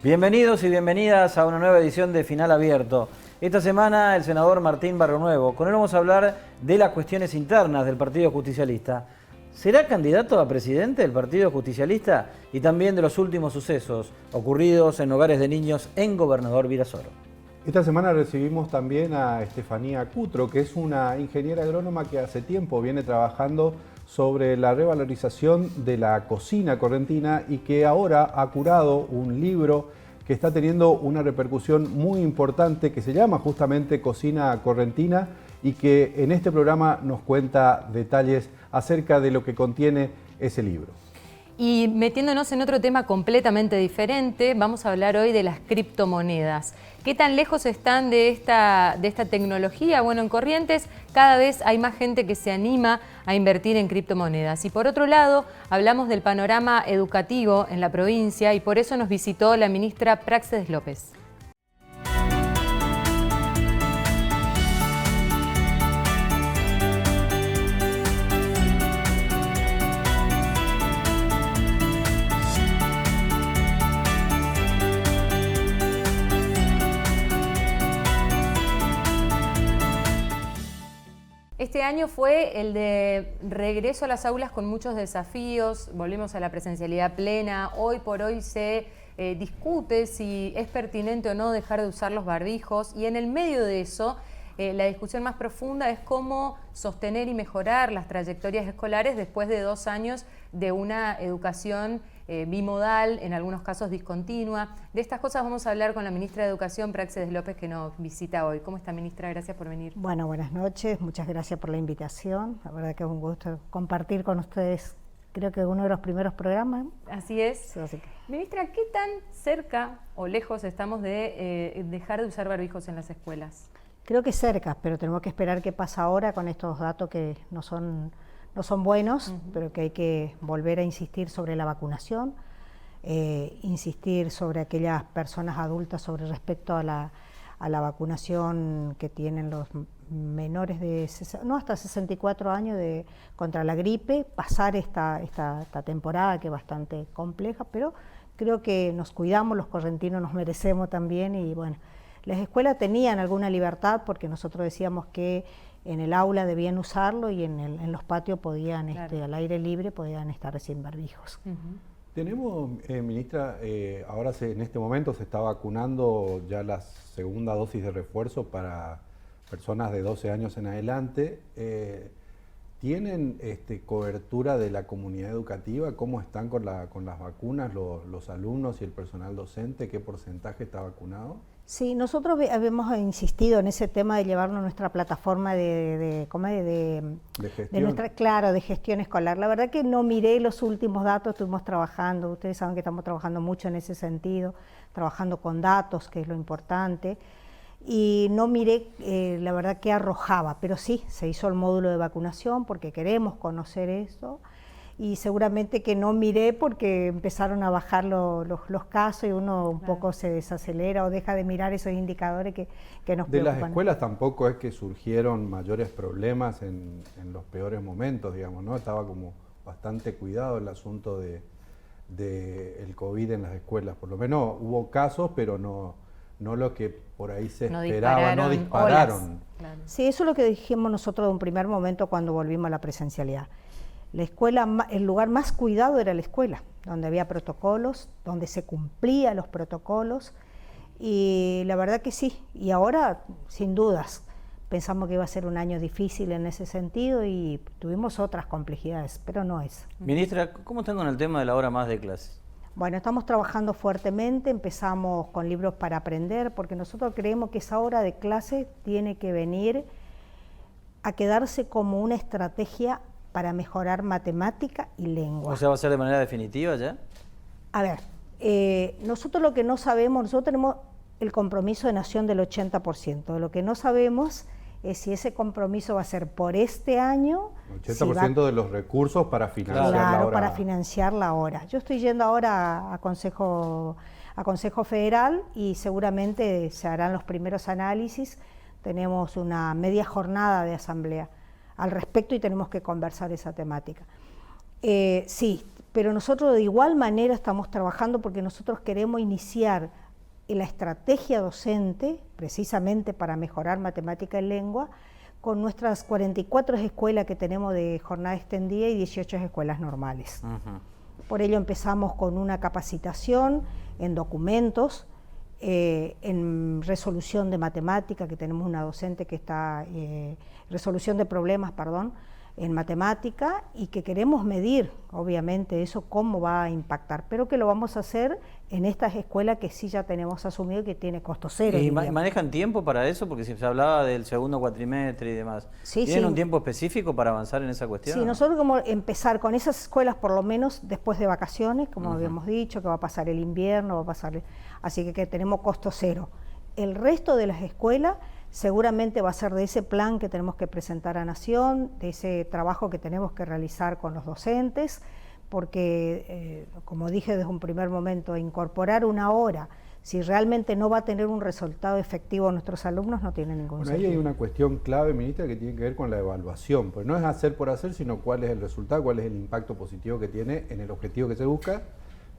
Bienvenidos y bienvenidas a una nueva edición de Final Abierto. Esta semana el senador Martín Barrionuevo. Con él vamos a hablar de las cuestiones internas del Partido Justicialista. ¿Será candidato a presidente del Partido Justicialista? Y también de los últimos sucesos ocurridos en hogares de niños en Gobernador Virasoro. Esta semana recibimos también a Estefanía Cutro, que es una ingeniera agrónoma que hace tiempo viene trabajando sobre la revalorización de la cocina correntina y que ahora ha curado un libro que está teniendo una repercusión muy importante que se llama justamente Cocina Correntina y que en este programa nos cuenta detalles acerca de lo que contiene ese libro. Y metiéndonos en otro tema completamente diferente, vamos a hablar hoy de las criptomonedas. ¿Qué tan lejos están de esta tecnología? Bueno, en Corrientes cada vez hay más gente que se anima a invertir en criptomonedas. Y por otro lado, hablamos del panorama educativo en la provincia y por eso nos visitó la ministra Praxedes López. Este año fue el de regreso a las aulas con muchos desafíos, volvimos a la presencialidad plena, hoy por hoy se discute si es pertinente o no dejar de usar los barbijos y en el medio de eso la discusión más profunda es cómo sostener y mejorar las trayectorias escolares después de 2 años de una educación bimodal, en algunos casos discontinua. De estas cosas vamos a hablar con la ministra de Educación, Praxedes López, que nos visita hoy. ¿Cómo está, ministra? Gracias por venir. Bueno, buenas noches, muchas gracias por la invitación. La verdad que es un gusto compartir con ustedes, creo que uno de los primeros programas. Así es. Sí, así que... Ministra, ¿qué tan cerca o lejos estamos de dejar de usar barbijos en las escuelas? Creo que cerca, pero tenemos que esperar qué pasa ahora con estos datos que no son buenos, pero que hay que volver a insistir sobre la vacunación, insistir sobre aquellas personas adultas sobre respecto a la vacunación que tienen los menores de hasta 64 años contra la gripe, pasar esta temporada que es bastante compleja, pero creo que nos cuidamos, los correntinos nos merecemos también y bueno, las escuelas tenían alguna libertad porque nosotros decíamos que en el aula debían usarlo y en los patios podían, claro, al aire libre podían estar sin barbijos. Tenemos, ministra, ahora en este momento se está vacunando ya la segunda dosis de refuerzo para personas de 12 años en adelante. ¿Tienen cobertura de la comunidad educativa? ¿Cómo están con las vacunas los alumnos y el personal docente? ¿Qué porcentaje está vacunado? Sí, nosotros habíamos insistido en ese tema de llevarnos nuestra plataforma de gestión escolar. La verdad que no miré los últimos datos, estuvimos trabajando, ustedes saben que estamos trabajando mucho en ese sentido, trabajando con datos, que es lo importante, y no miré la verdad que arrojaba, pero sí, se hizo el módulo de vacunación porque queremos conocer eso. Y seguramente que no miré porque empezaron a bajar los casos y uno un poco se desacelera o deja de mirar esos indicadores que nos preocupan. De las escuelas tampoco es que surgieron mayores problemas en los peores momentos, digamos, ¿no? Estaba como bastante cuidado el asunto del COVID en las escuelas. Por lo menos hubo casos, pero no lo que por ahí se esperaba, no dispararon. Claro. Sí, eso es lo que dijimos nosotros de un primer momento cuando volvimos a la presencialidad. La escuela, el lugar más cuidado era la escuela, donde había protocolos, donde se cumplían los protocolos y la verdad que sí, y ahora sin dudas pensamos que iba a ser un año difícil en ese sentido y tuvimos otras complejidades, pero no es. Ministra, ¿cómo están con el tema de la hora más de clases? Bueno, estamos trabajando fuertemente, empezamos con libros para aprender, porque nosotros creemos que esa hora de clase tiene que venir a quedarse como una estrategia para mejorar matemática y lengua. ¿O sea, va a ser de manera definitiva ya? A ver, nosotros lo que no sabemos, nosotros tenemos el compromiso de nación del 80%. Lo que no sabemos es si ese compromiso va a ser por este año. 80% de los recursos para financiar la hora. Claro, para financiar la hora. Yo estoy yendo ahora a Consejo Federal y seguramente se harán los primeros análisis. Tenemos una media jornada de asamblea al respecto y tenemos que conversar esa temática. Sí, pero nosotros de igual manera estamos trabajando porque nosotros queremos iniciar la estrategia docente, precisamente para mejorar matemática y lengua, con nuestras 44 escuelas que tenemos de jornada extendida y 18 escuelas normales. Por ello empezamos con una capacitación en documentos, en resolución de matemática, que tenemos una docente que está, resolución de problemas, perdón, en matemática, y que queremos medir, obviamente, eso cómo va a impactar, pero que lo vamos a hacer en estas escuelas que sí ya tenemos asumido que tiene costo cero. ¿Y manejan tiempo para eso? Porque se hablaba del segundo cuatrimestre y demás. Sí, ¿Tienen sí. un tiempo específico para avanzar en esa cuestión? Sí, nosotros como empezar con esas escuelas por lo menos después de vacaciones, como habíamos dicho, que va a pasar el invierno, va a pasar, así que tenemos costo cero. El resto de las escuelas seguramente va a ser de ese plan que tenemos que presentar a Nación, de ese trabajo que tenemos que realizar con los docentes, porque, como dije desde un primer momento, incorporar una hora, si realmente no va a tener un resultado efectivo a nuestros alumnos, no tiene ningún sentido. Ahí hay una cuestión clave, ministra, que tiene que ver con la evaluación, pues no es hacer por hacer, sino cuál es el resultado, cuál es el impacto positivo que tiene en el objetivo que se busca,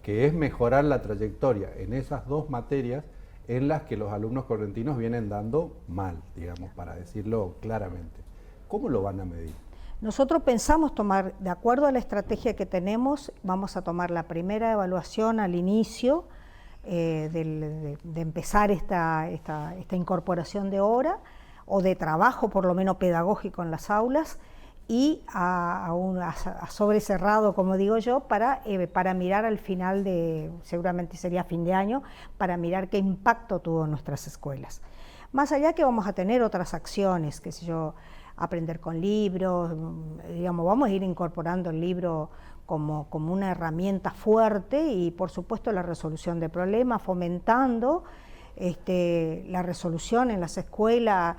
que es mejorar la trayectoria en esas dos materias en las que los alumnos correntinos vienen dando mal, digamos, para decirlo claramente. ¿Cómo lo van a medir? Nosotros pensamos tomar, de acuerdo a la estrategia que tenemos, vamos a tomar la primera evaluación al inicio de empezar esta incorporación de hora, o de trabajo por lo menos pedagógico en las aulas, y a sobre cerrado, como digo yo, para mirar al final de, seguramente sería fin de año, para mirar qué impacto tuvo en nuestras escuelas. Más allá que vamos a tener otras acciones, qué sé yo, aprender con libros, digamos, vamos a ir incorporando el libro como una herramienta fuerte, y por supuesto la resolución de problemas, fomentando la resolución en las escuelas,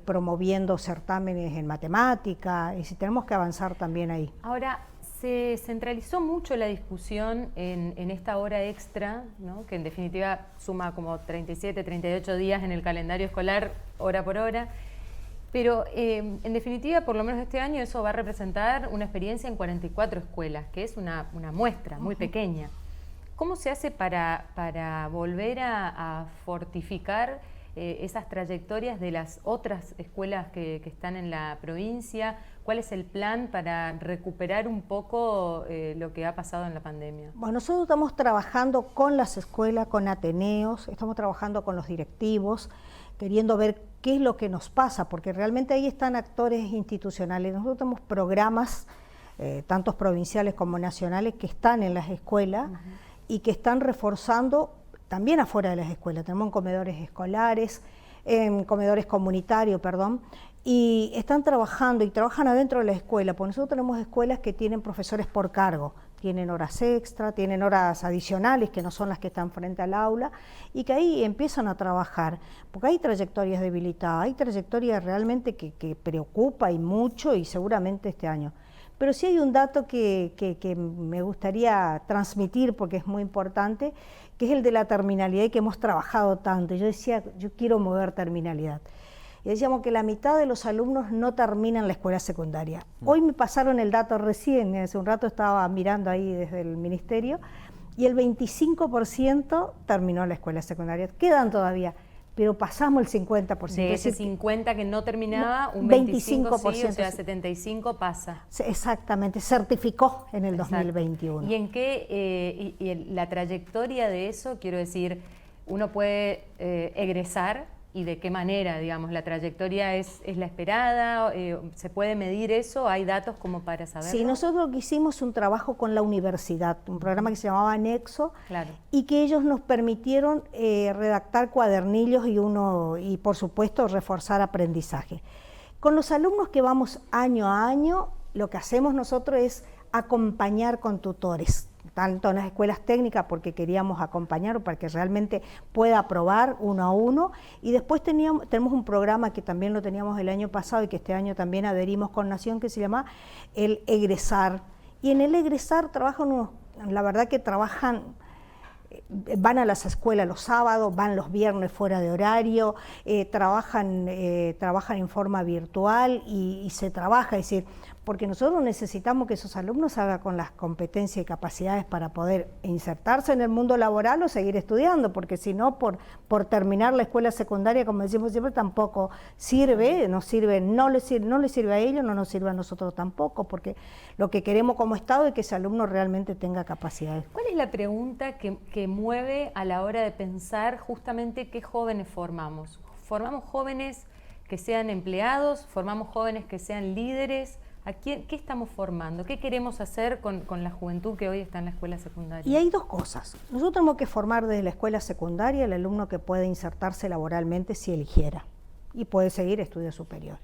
promoviendo certámenes en matemática, y si tenemos que avanzar también ahí. Ahora, se centralizó mucho la discusión en esta hora extra, ¿no?, que en definitiva suma como 37, 38 días en el calendario escolar, hora por hora, pero en definitiva, por lo menos este año, eso va a representar una experiencia en 44 escuelas, que es una muestra muy pequeña. ¿Cómo se hace para volver a fortificar esas trayectorias de las otras escuelas que están en la provincia? ¿Cuál es el plan para recuperar un poco lo que ha pasado en la pandemia? Bueno, nosotros estamos trabajando con las escuelas, con ateneos, estamos trabajando con los directivos, queriendo ver qué es lo que nos pasa, porque realmente ahí están actores institucionales. Nosotros tenemos programas, tantos provinciales como nacionales, que están en las escuelas, y que están reforzando también afuera de las escuelas. Tenemos comedores escolares, comedores comunitarios, perdón, y están trabajando y trabajan adentro de la escuela, porque nosotros tenemos escuelas que tienen profesores por cargo, tienen horas extra, tienen horas adicionales que no son las que están frente al aula, y que ahí empiezan a trabajar, porque hay trayectorias debilitadas, hay trayectorias realmente que preocupa y mucho, y seguramente este año. Pero sí hay un dato que me gustaría transmitir porque es muy importante, que es el de la terminalidad, y que hemos trabajado tanto. Yo decía, yo quiero mover terminalidad. Y decíamos que la mitad de los alumnos no terminan la escuela secundaria. Hoy me pasaron el dato recién, hace un rato estaba mirando ahí desde el ministerio, y el 25% terminó la escuela secundaria. Quedan todavía, pero pasamos el 50%. De ese 50 que no terminaba, un 25% sí, o sea, 75 pasa. Exactamente, certificó en el 2021. ¿Y en qué, y la trayectoria de eso, quiero decir, uno puede egresar, y de qué manera, digamos, la trayectoria es la esperada, se puede medir eso, hay datos como para saberlo? Sí, nosotros hicimos un trabajo con la universidad, un programa que se llamaba Nexo, claro, y que ellos nos permitieron redactar cuadernillos y por supuesto reforzar aprendizaje. Con los alumnos que vamos año a año, lo que hacemos nosotros es acompañar con tutores, tanto en las escuelas técnicas, porque queríamos acompañar para que realmente pueda aprobar uno a uno, y después tenemos un programa que también lo teníamos el año pasado y que este año también adherimos con Nación, que se llama el Egresar, y en el Egresar trabajan la verdad que trabajan, van a las escuelas los sábados, van los viernes fuera de horario, trabajan en forma virtual, y se trabaja, es decir, porque nosotros necesitamos que esos alumnos hagan con las competencias y capacidades para poder insertarse en el mundo laboral o seguir estudiando, porque si no, por terminar la escuela secundaria, como decimos siempre, tampoco sirve, no le sirve a ellos, no nos sirve a nosotros tampoco, porque lo que queremos como Estado es que ese alumno realmente tenga capacidades. ¿Cuál es la pregunta que mueve a la hora de pensar justamente qué jóvenes formamos? ¿Formamos jóvenes que sean empleados? ¿Formamos jóvenes que sean líderes? ¿Qué estamos formando? ¿Qué queremos hacer con la juventud que hoy está en la escuela secundaria? Y hay dos cosas. Nosotros tenemos que formar desde la escuela secundaria el alumno que puede insertarse laboralmente si eligiera y puede seguir estudios superiores.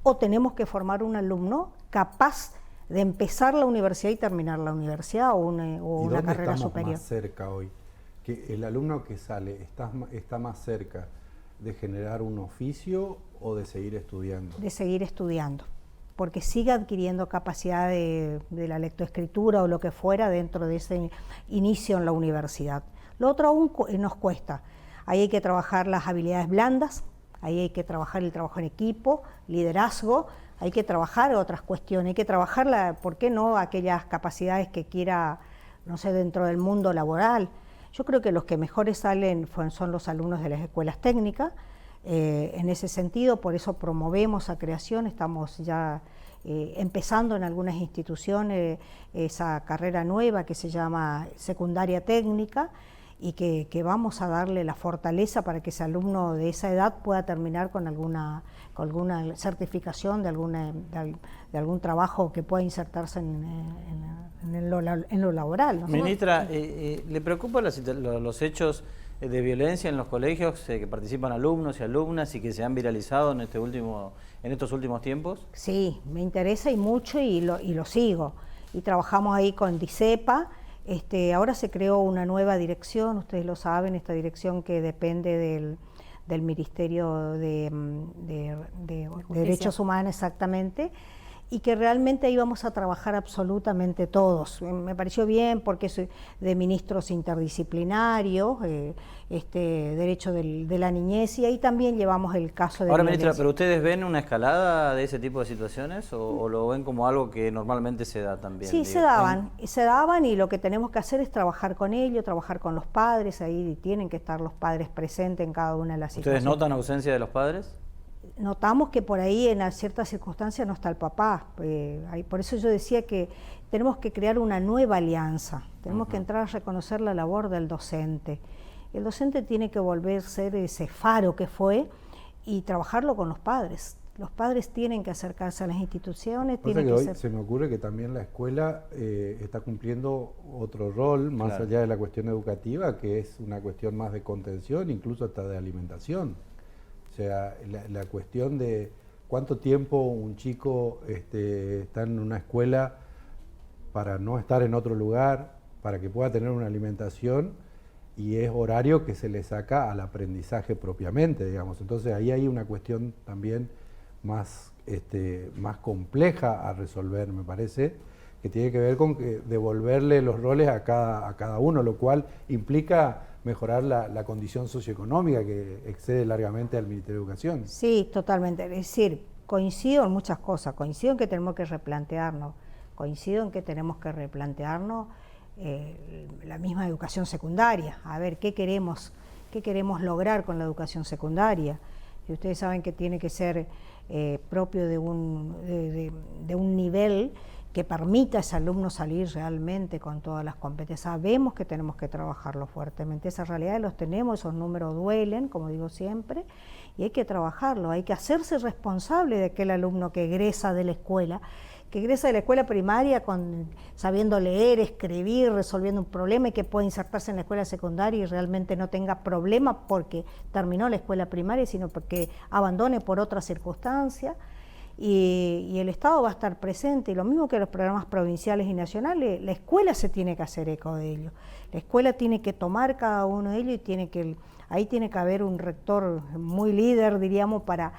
O tenemos que formar un alumno capaz de empezar la universidad y terminar la universidad o una carrera superior. Más cerca hoy? Que el alumno que sale está más cerca de generar un oficio o de seguir estudiando. De seguir estudiando, porque siga adquiriendo capacidad de la lectoescritura o lo que fuera dentro de ese inicio en la universidad. Lo otro aún nos cuesta. Ahí hay que trabajar las habilidades blandas, ahí hay que trabajar el trabajo en equipo, liderazgo, hay que trabajar otras cuestiones, hay que trabajar, ¿por qué no?, aquellas capacidades que quiera, no sé, dentro del mundo laboral. Yo creo que los que mejores salen son los alumnos de las escuelas técnicas. En ese sentido, por eso promovemos a creación, estamos ya empezando en algunas instituciones esa carrera nueva que se llama secundaria técnica y que vamos a darle la fortaleza para que ese alumno de esa edad pueda terminar con alguna certificación de algún trabajo que pueda insertarse en lo laboral, ¿no? Ministra, ¿le preocupan los hechos de violencia en los colegios que participan alumnos y alumnas y que se han viralizado en estos últimos tiempos? Sí, me interesa y mucho y lo sigo. Y trabajamos ahí con DICEPA. Ahora se creó una nueva dirección, ustedes lo saben, esta dirección que depende del Ministerio de Derechos Humanos exactamente, y que realmente ahí vamos a trabajar absolutamente todos. Me pareció bien porque es de ministros interdisciplinarios, derecho de la niñez, y ahí también llevamos el caso de Ahora, violencia. ministra, ¿pero ustedes ven una escalada de ese tipo de situaciones o lo ven como algo que normalmente se da también? Sí, se daban y lo que tenemos que hacer es trabajar con ellos, trabajar con los padres, ahí tienen que estar los padres presentes en cada una de las situaciones. ¿Ustedes notan ausencia de los padres? Notamos que por ahí en ciertas circunstancias no está el papá, por eso yo decía que tenemos que crear una nueva alianza, tenemos que entrar a reconocer la labor del docente. El docente tiene que volver a ser ese faro que fue y trabajarlo con los padres. Los padres tienen que acercarse a las instituciones. Hoy se me ocurre que también la escuela está cumpliendo otro rol, más allá de la cuestión educativa, que es una cuestión más de contención, incluso hasta de alimentación. O sea, la cuestión de cuánto tiempo un chico está en una escuela para no estar en otro lugar, para que pueda tener una alimentación, y es horario que se le saca al aprendizaje propiamente, digamos. Entonces ahí hay una cuestión también más compleja a resolver, me parece, que tiene que ver con devolverle los roles a cada uno, lo cual implica mejorar la condición socioeconómica que excede largamente al Ministerio de Educación. Sí, totalmente. Es decir, coincido en muchas cosas, coincido en que tenemos que replantearnos, la misma educación secundaria, a ver qué queremos lograr con la educación secundaria. Y ustedes saben que tiene que ser propio de un nivel que permita a ese alumno salir realmente con todas las competencias. Sabemos que tenemos que trabajarlo fuertemente, esas realidades los tenemos, esos números duelen, como digo siempre, y hay que trabajarlo, hay que hacerse responsable de aquel alumno que egresa de la escuela primaria sabiendo leer, escribir, resolviendo un problema, y que puede insertarse en la escuela secundaria y realmente no tenga problema porque terminó la escuela primaria, sino porque abandone por otras circunstancias. Y el Estado va a estar presente, y lo mismo que los programas provinciales y nacionales, la escuela se tiene que hacer eco de ello. La escuela tiene que tomar cada uno de ellos y ahí tiene que haber un rector muy líder, diríamos, para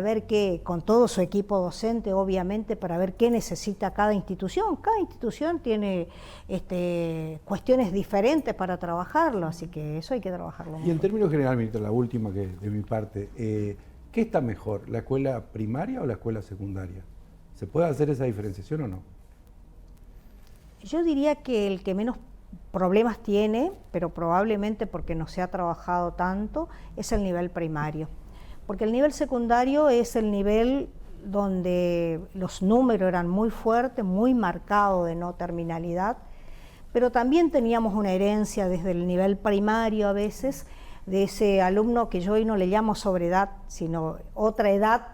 ver con todo su equipo docente, obviamente, para ver qué necesita cada institución. Cada institución tiene cuestiones diferentes para trabajarlo, así que eso hay que trabajarlo. Y en términos generales, ministra, la última que de mi parte, ¿qué está mejor, la escuela primaria o la escuela secundaria? O ¿Se puede hacer esa diferenciación o no? Yo diría que el que menos problemas tiene, pero probablemente porque no se ha trabajado tanto, es el nivel primario. Porque el nivel secundario es el nivel donde los números eran muy fuertes, muy marcados de no terminalidad, pero también teníamos una herencia desde el nivel primario a veces, de ese alumno que yo hoy no le llamo sobreedad, sino otra edad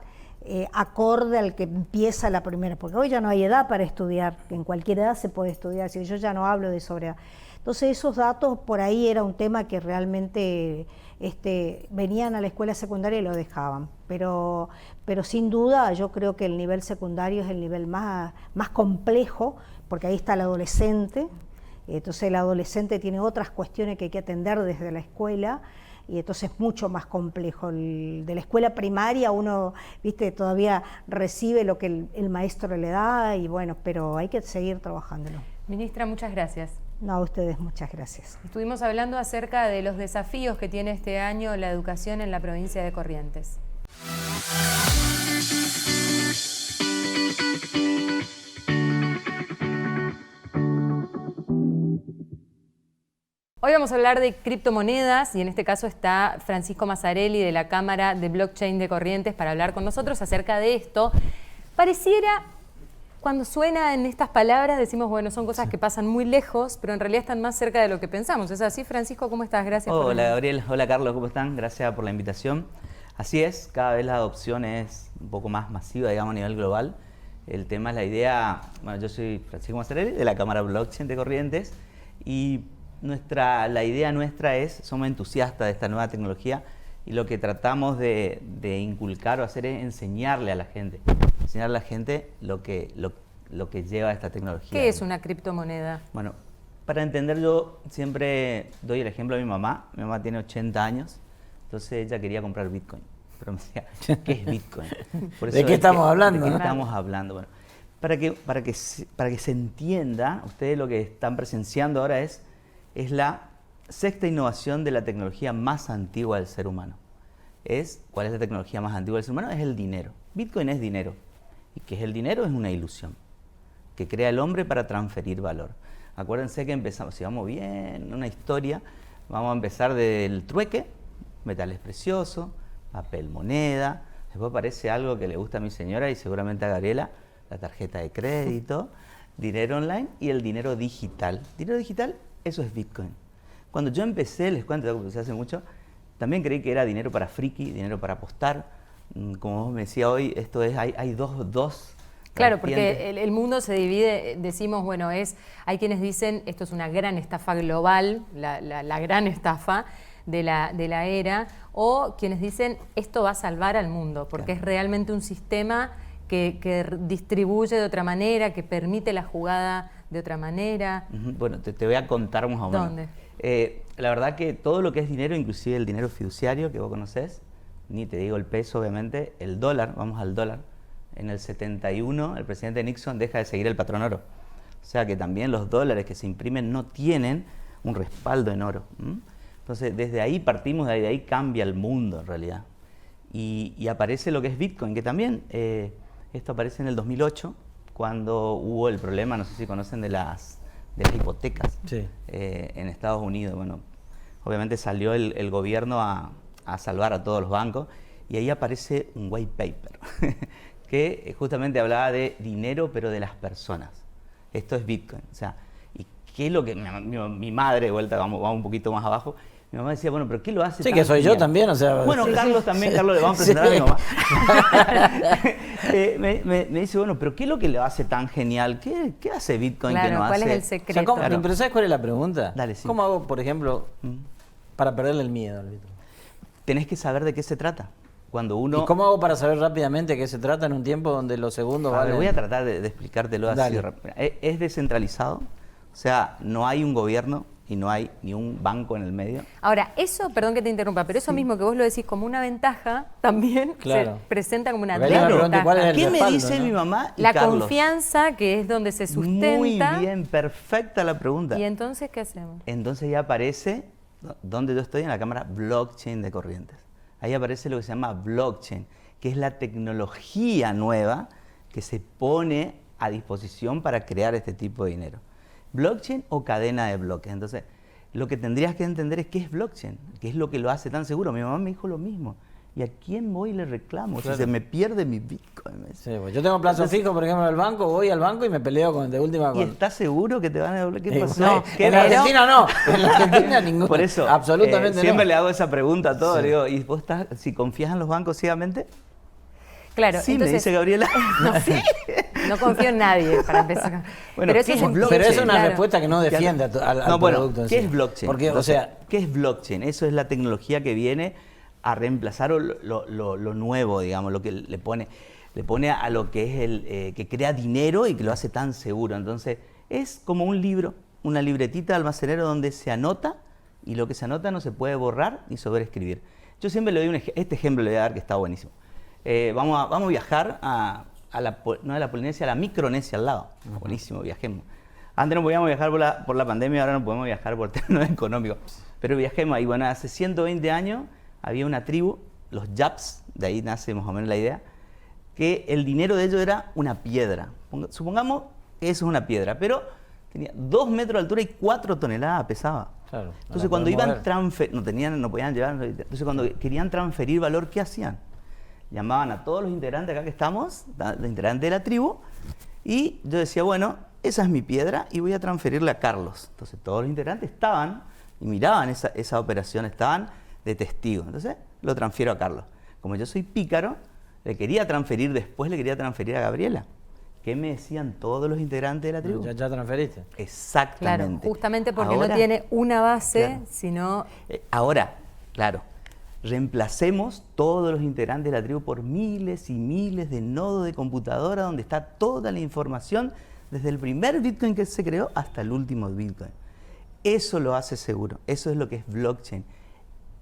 acorde al que empieza la primera, porque hoy ya no hay edad para estudiar, en cualquier edad se puede estudiar, si yo ya no hablo de sobreedad. Entonces esos datos por ahí era un tema que realmente venían a la escuela secundaria y lo dejaban, pero sin duda yo creo que el nivel secundario es el nivel más complejo, porque ahí está el adolescente. Entonces el adolescente tiene otras cuestiones que hay que atender desde la escuela y entonces es mucho más complejo. De la escuela primaria uno, viste, todavía recibe lo que el maestro le da y bueno, pero hay que seguir trabajándolo. Ministra, muchas gracias. No, a ustedes muchas gracias. Estuvimos hablando acerca de los desafíos que tiene este año la educación en la provincia de Corrientes. Hoy vamos a hablar de criptomonedas y en este caso está Francisco Mazzarelli de la Cámara de Blockchain de Corrientes para hablar con nosotros acerca de esto. Pareciera, cuando suena en estas palabras, decimos, bueno, son cosas que pasan muy lejos, pero en realidad están más cerca de lo que pensamos. ¿Es así, Francisco? ¿Cómo estás? Gracias. Hola, Gabriel. Hola, Carlos. ¿Cómo están? Gracias por la invitación. Así es, cada vez la adopción es un poco más masiva, digamos, a nivel global. El tema es la idea, bueno, yo soy Francisco Mazzarelli de la Cámara Blockchain de Corrientes y la idea nuestra es, somos entusiastas de esta nueva tecnología y lo que tratamos de inculcar o hacer es enseñarle a la gente lo que lleva esta tecnología. ¿Qué es una criptomoneda? Bueno, para entender yo siempre doy el ejemplo de mi mamá. Mi mamá tiene 80 años, entonces ella quería comprar Bitcoin. Pero me decía, ¿qué es Bitcoin? Por eso ¿De qué estamos hablando? ¿De qué estamos hablando? Bueno, para que se entienda, ustedes lo que están presenciando ahora es la sexta innovación de la tecnología más antigua del ser humano. ¿Cuál es la tecnología más antigua del ser humano? Es el dinero. Bitcoin es dinero. ¿Y qué es el dinero? Es una ilusión que crea el hombre para transferir valor. Acuérdense que empezamos, si vamos bien, una historia, vamos a empezar del trueque, metales preciosos, papel moneda, después aparece algo que le gusta a mi señora y seguramente a Gabriela, la tarjeta de crédito, dinero online y el dinero digital. Dinero digital, eso es Bitcoin. Cuando yo empecé, les cuento, empecé hace mucho, también creí que era dinero para friki, dinero para apostar. Como vos me decías hoy, esto es, hay dos claro, porque el mundo se divide, decimos, bueno, hay quienes dicen esto es una gran estafa global, la gran estafa de la era, o quienes dicen esto va a salvar al mundo, porque es realmente un sistema que distribuye de otra manera, que permite la jugada de otra manera. Bueno, te voy a contar más o menos. ¿Dónde? La verdad que todo lo que es dinero, inclusive el dinero fiduciario que vos conocés, ni te digo el peso obviamente, el dólar, vamos al dólar, en el 71 el presidente Nixon deja de seguir el patrón oro. O sea que también los dólares que se imprimen no tienen un respaldo en oro. Entonces desde ahí partimos, de ahí cambia el mundo en realidad. Y aparece lo que es Bitcoin, que también esto aparece en el 2008, cuando hubo el problema, no sé si conocen, de las hipotecas en Estados Unidos. Bueno, obviamente salió el gobierno a salvar a todos los bancos y ahí aparece un white paper que justamente hablaba de dinero pero de las personas. Esto es Bitcoin. O sea, ¿y qué es lo que mi madre, de vuelta, vamos un poquito más abajo, mi mamá decía, bueno, pero ¿qué lo hace? Sí, tan que soy genial? yo también, o sea... Bueno, sí, Carlos también, Carlos le vamos a presentar a mi mamá. Me dice, bueno, pero ¿qué es lo que le hace tan genial? ¿Qué hace Bitcoin que no hace? ¿Cuál es el secreto? O sea, ¿pero sabes cuál es la pregunta? Dale, sí. ¿Cómo hago, por ejemplo, para perderle el miedo al Bitcoin? Tenés que saber de qué se trata. Cuando uno... ¿Y cómo hago para saber rápidamente qué se trata en un tiempo donde los segundos valen? Voy a tratar de explicártelo así. Es descentralizado, o sea, no hay un gobierno y no hay ni un banco en el medio. Ahora, eso, perdón que te interrumpa, pero eso mismo que vos lo decís como una ventaja, también se presenta como una desventaja. ¿Qué me dice mi mamá y la Carlos? Confianza, que es donde se sustenta. Muy bien, perfecta la pregunta. ¿Y entonces qué hacemos? Entonces ya aparece, donde yo estoy, en la Cámara Blockchain de Corrientes. Ahí aparece lo que se llama blockchain, que es la tecnología nueva que se pone a disposición para crear este tipo de dinero. Blockchain o cadena de bloques. Entonces, lo que tendrías que entender es qué es blockchain, qué es lo que lo hace tan seguro. Mi mamá me dijo lo mismo. ¿Y a quién voy y le reclamo? Claro. Si se me pierde mi Bitcoin. Sí, pues yo tengo plazo fijo, por ejemplo, al banco, voy al banco y me peleo de última ¿Y con... estás seguro que te van a devolver? ¿Qué pasó? No, ¿Qué en era? Argentina no, en la Argentina ninguno. Por eso, absolutamente siempre no. le hago esa pregunta a todos. Sí. Le digo, ¿y vos si confías en los bancos ciegamente? Claro, Sí, entonces, me dice Gabriela. no confío en nadie, para empezar. Bueno, pero eso ¿qué es es un blockchain? Pero eso es una claro. respuesta que no defiende al No, bueno, producto en ¿qué sí. es blockchain? Porque, o Entonces, sea, ¿qué es blockchain? Eso es la tecnología que viene a reemplazar lo nuevo, digamos, lo que le pone a lo que es el que crea dinero y que lo hace tan seguro. Entonces, es como un libro, una libretita de almacenero donde se anota y lo que se anota no se puede borrar ni sobreescribir. Yo siempre le doy este ejemplo, le voy a dar que está buenísimo. Vamos a viajar no a la Polinesia, a la Micronesia al lado. Buenísimo, viajemos. Antes no podíamos viajar por la pandemia, ahora no podemos viajar por términos económicos. Pero viajemos ahí. Bueno, hace 120 años había una tribu, los Yaps, de ahí nace más o menos la idea, que el dinero de ellos era una piedra. Supongamos que eso es una piedra, pero tenía 2 metros de altura y 4 toneladas pesaba. claro, Entonces cuando iban no podían llevar, entonces cuando querían transferir valor, ¿qué hacían? Llamaban a todos los integrantes acá que estamos, los integrantes de la tribu, y yo decía, bueno, esa es mi piedra y voy a transferirle a Carlos. Entonces todos los integrantes estaban y miraban esa operación, estaban de testigo. Entonces lo transfiero a Carlos. Como yo soy pícaro, le quería transferir a Gabriela. ¿Qué me decían todos los integrantes de la tribu? ya transferiste. Exactamente. Claro, justamente porque Ahora, no tiene una base, claro. sino... Ahora, claro, reemplacemos todos los integrantes de la tribu por miles y miles de nodos de computadora donde está toda la información desde el primer Bitcoin que se creó hasta el último Bitcoin. Eso lo hace seguro, eso es lo que es blockchain.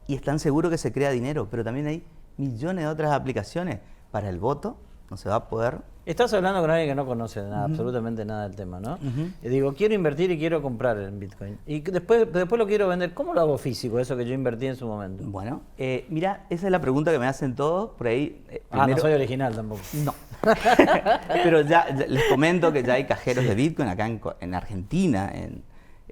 Y es tan seguro que se crea dinero, pero también hay millones de otras aplicaciones. Para el voto no se va a poder. Estás hablando con alguien que no conoce nada, absolutamente nada del tema, ¿no? Y digo, quiero invertir y quiero comprar en Bitcoin. Y después lo quiero vender. ¿Cómo lo hago físico, eso que yo invertí en su momento? Bueno, mira, esa es la pregunta que me hacen todos por ahí. No soy original tampoco. No. Pero ya les comento que ya hay cajeros de Bitcoin acá en Argentina,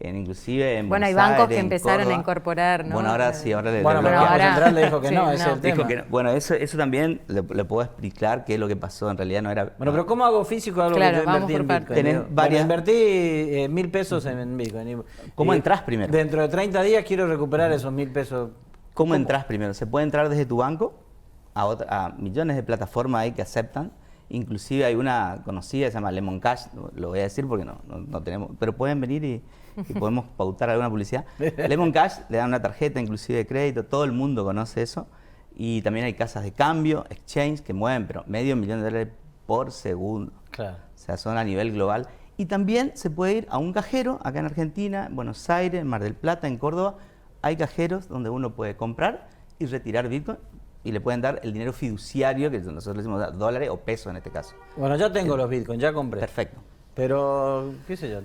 inclusive en Bueno, hay Buenos bancos Aires, que en empezaron Córdoba. a incorporar, ¿no? Bueno, ahora sí, ahora le Bueno, pero el Bueno, Banco ahora- Central le dijo que sí, no, ese es no. el tema. Dijo que no. Bueno, eso también le puedo explicar qué es lo que pasó. En realidad no era. Bueno, pero ¿cómo hago físico algo Claro, que yo vamos invertí en por Bitcoin? partes. Tenés Digo, varias- bueno, invertí 1.000 pesos en Bitcoin. ¿Cómo entras primero? Dentro de 30 días quiero recuperar esos 1.000 pesos. ¿Cómo entras primero? Se puede entrar desde tu banco a millones de plataformas ahí que aceptan. Inclusive hay una conocida, se llama Lemon Cash, lo voy a decir porque no tenemos, pero pueden venir y podemos pautar alguna publicidad. Lemon Cash le dan una tarjeta inclusive de crédito, todo el mundo conoce eso. Y también hay casas de cambio, exchange, que mueven pero $500,000 por segundo. Claro. O sea, son a nivel global. Y también se puede ir a un cajero, acá en Argentina, en Buenos Aires, en Mar del Plata, en Córdoba. Hay cajeros donde uno puede comprar y retirar Bitcoin y le pueden dar el dinero fiduciario, que nosotros le decimos dólares o pesos en este caso. Bueno, ya tengo los Bitcoins, ya compré. Perfecto. Pero, qué sé yo,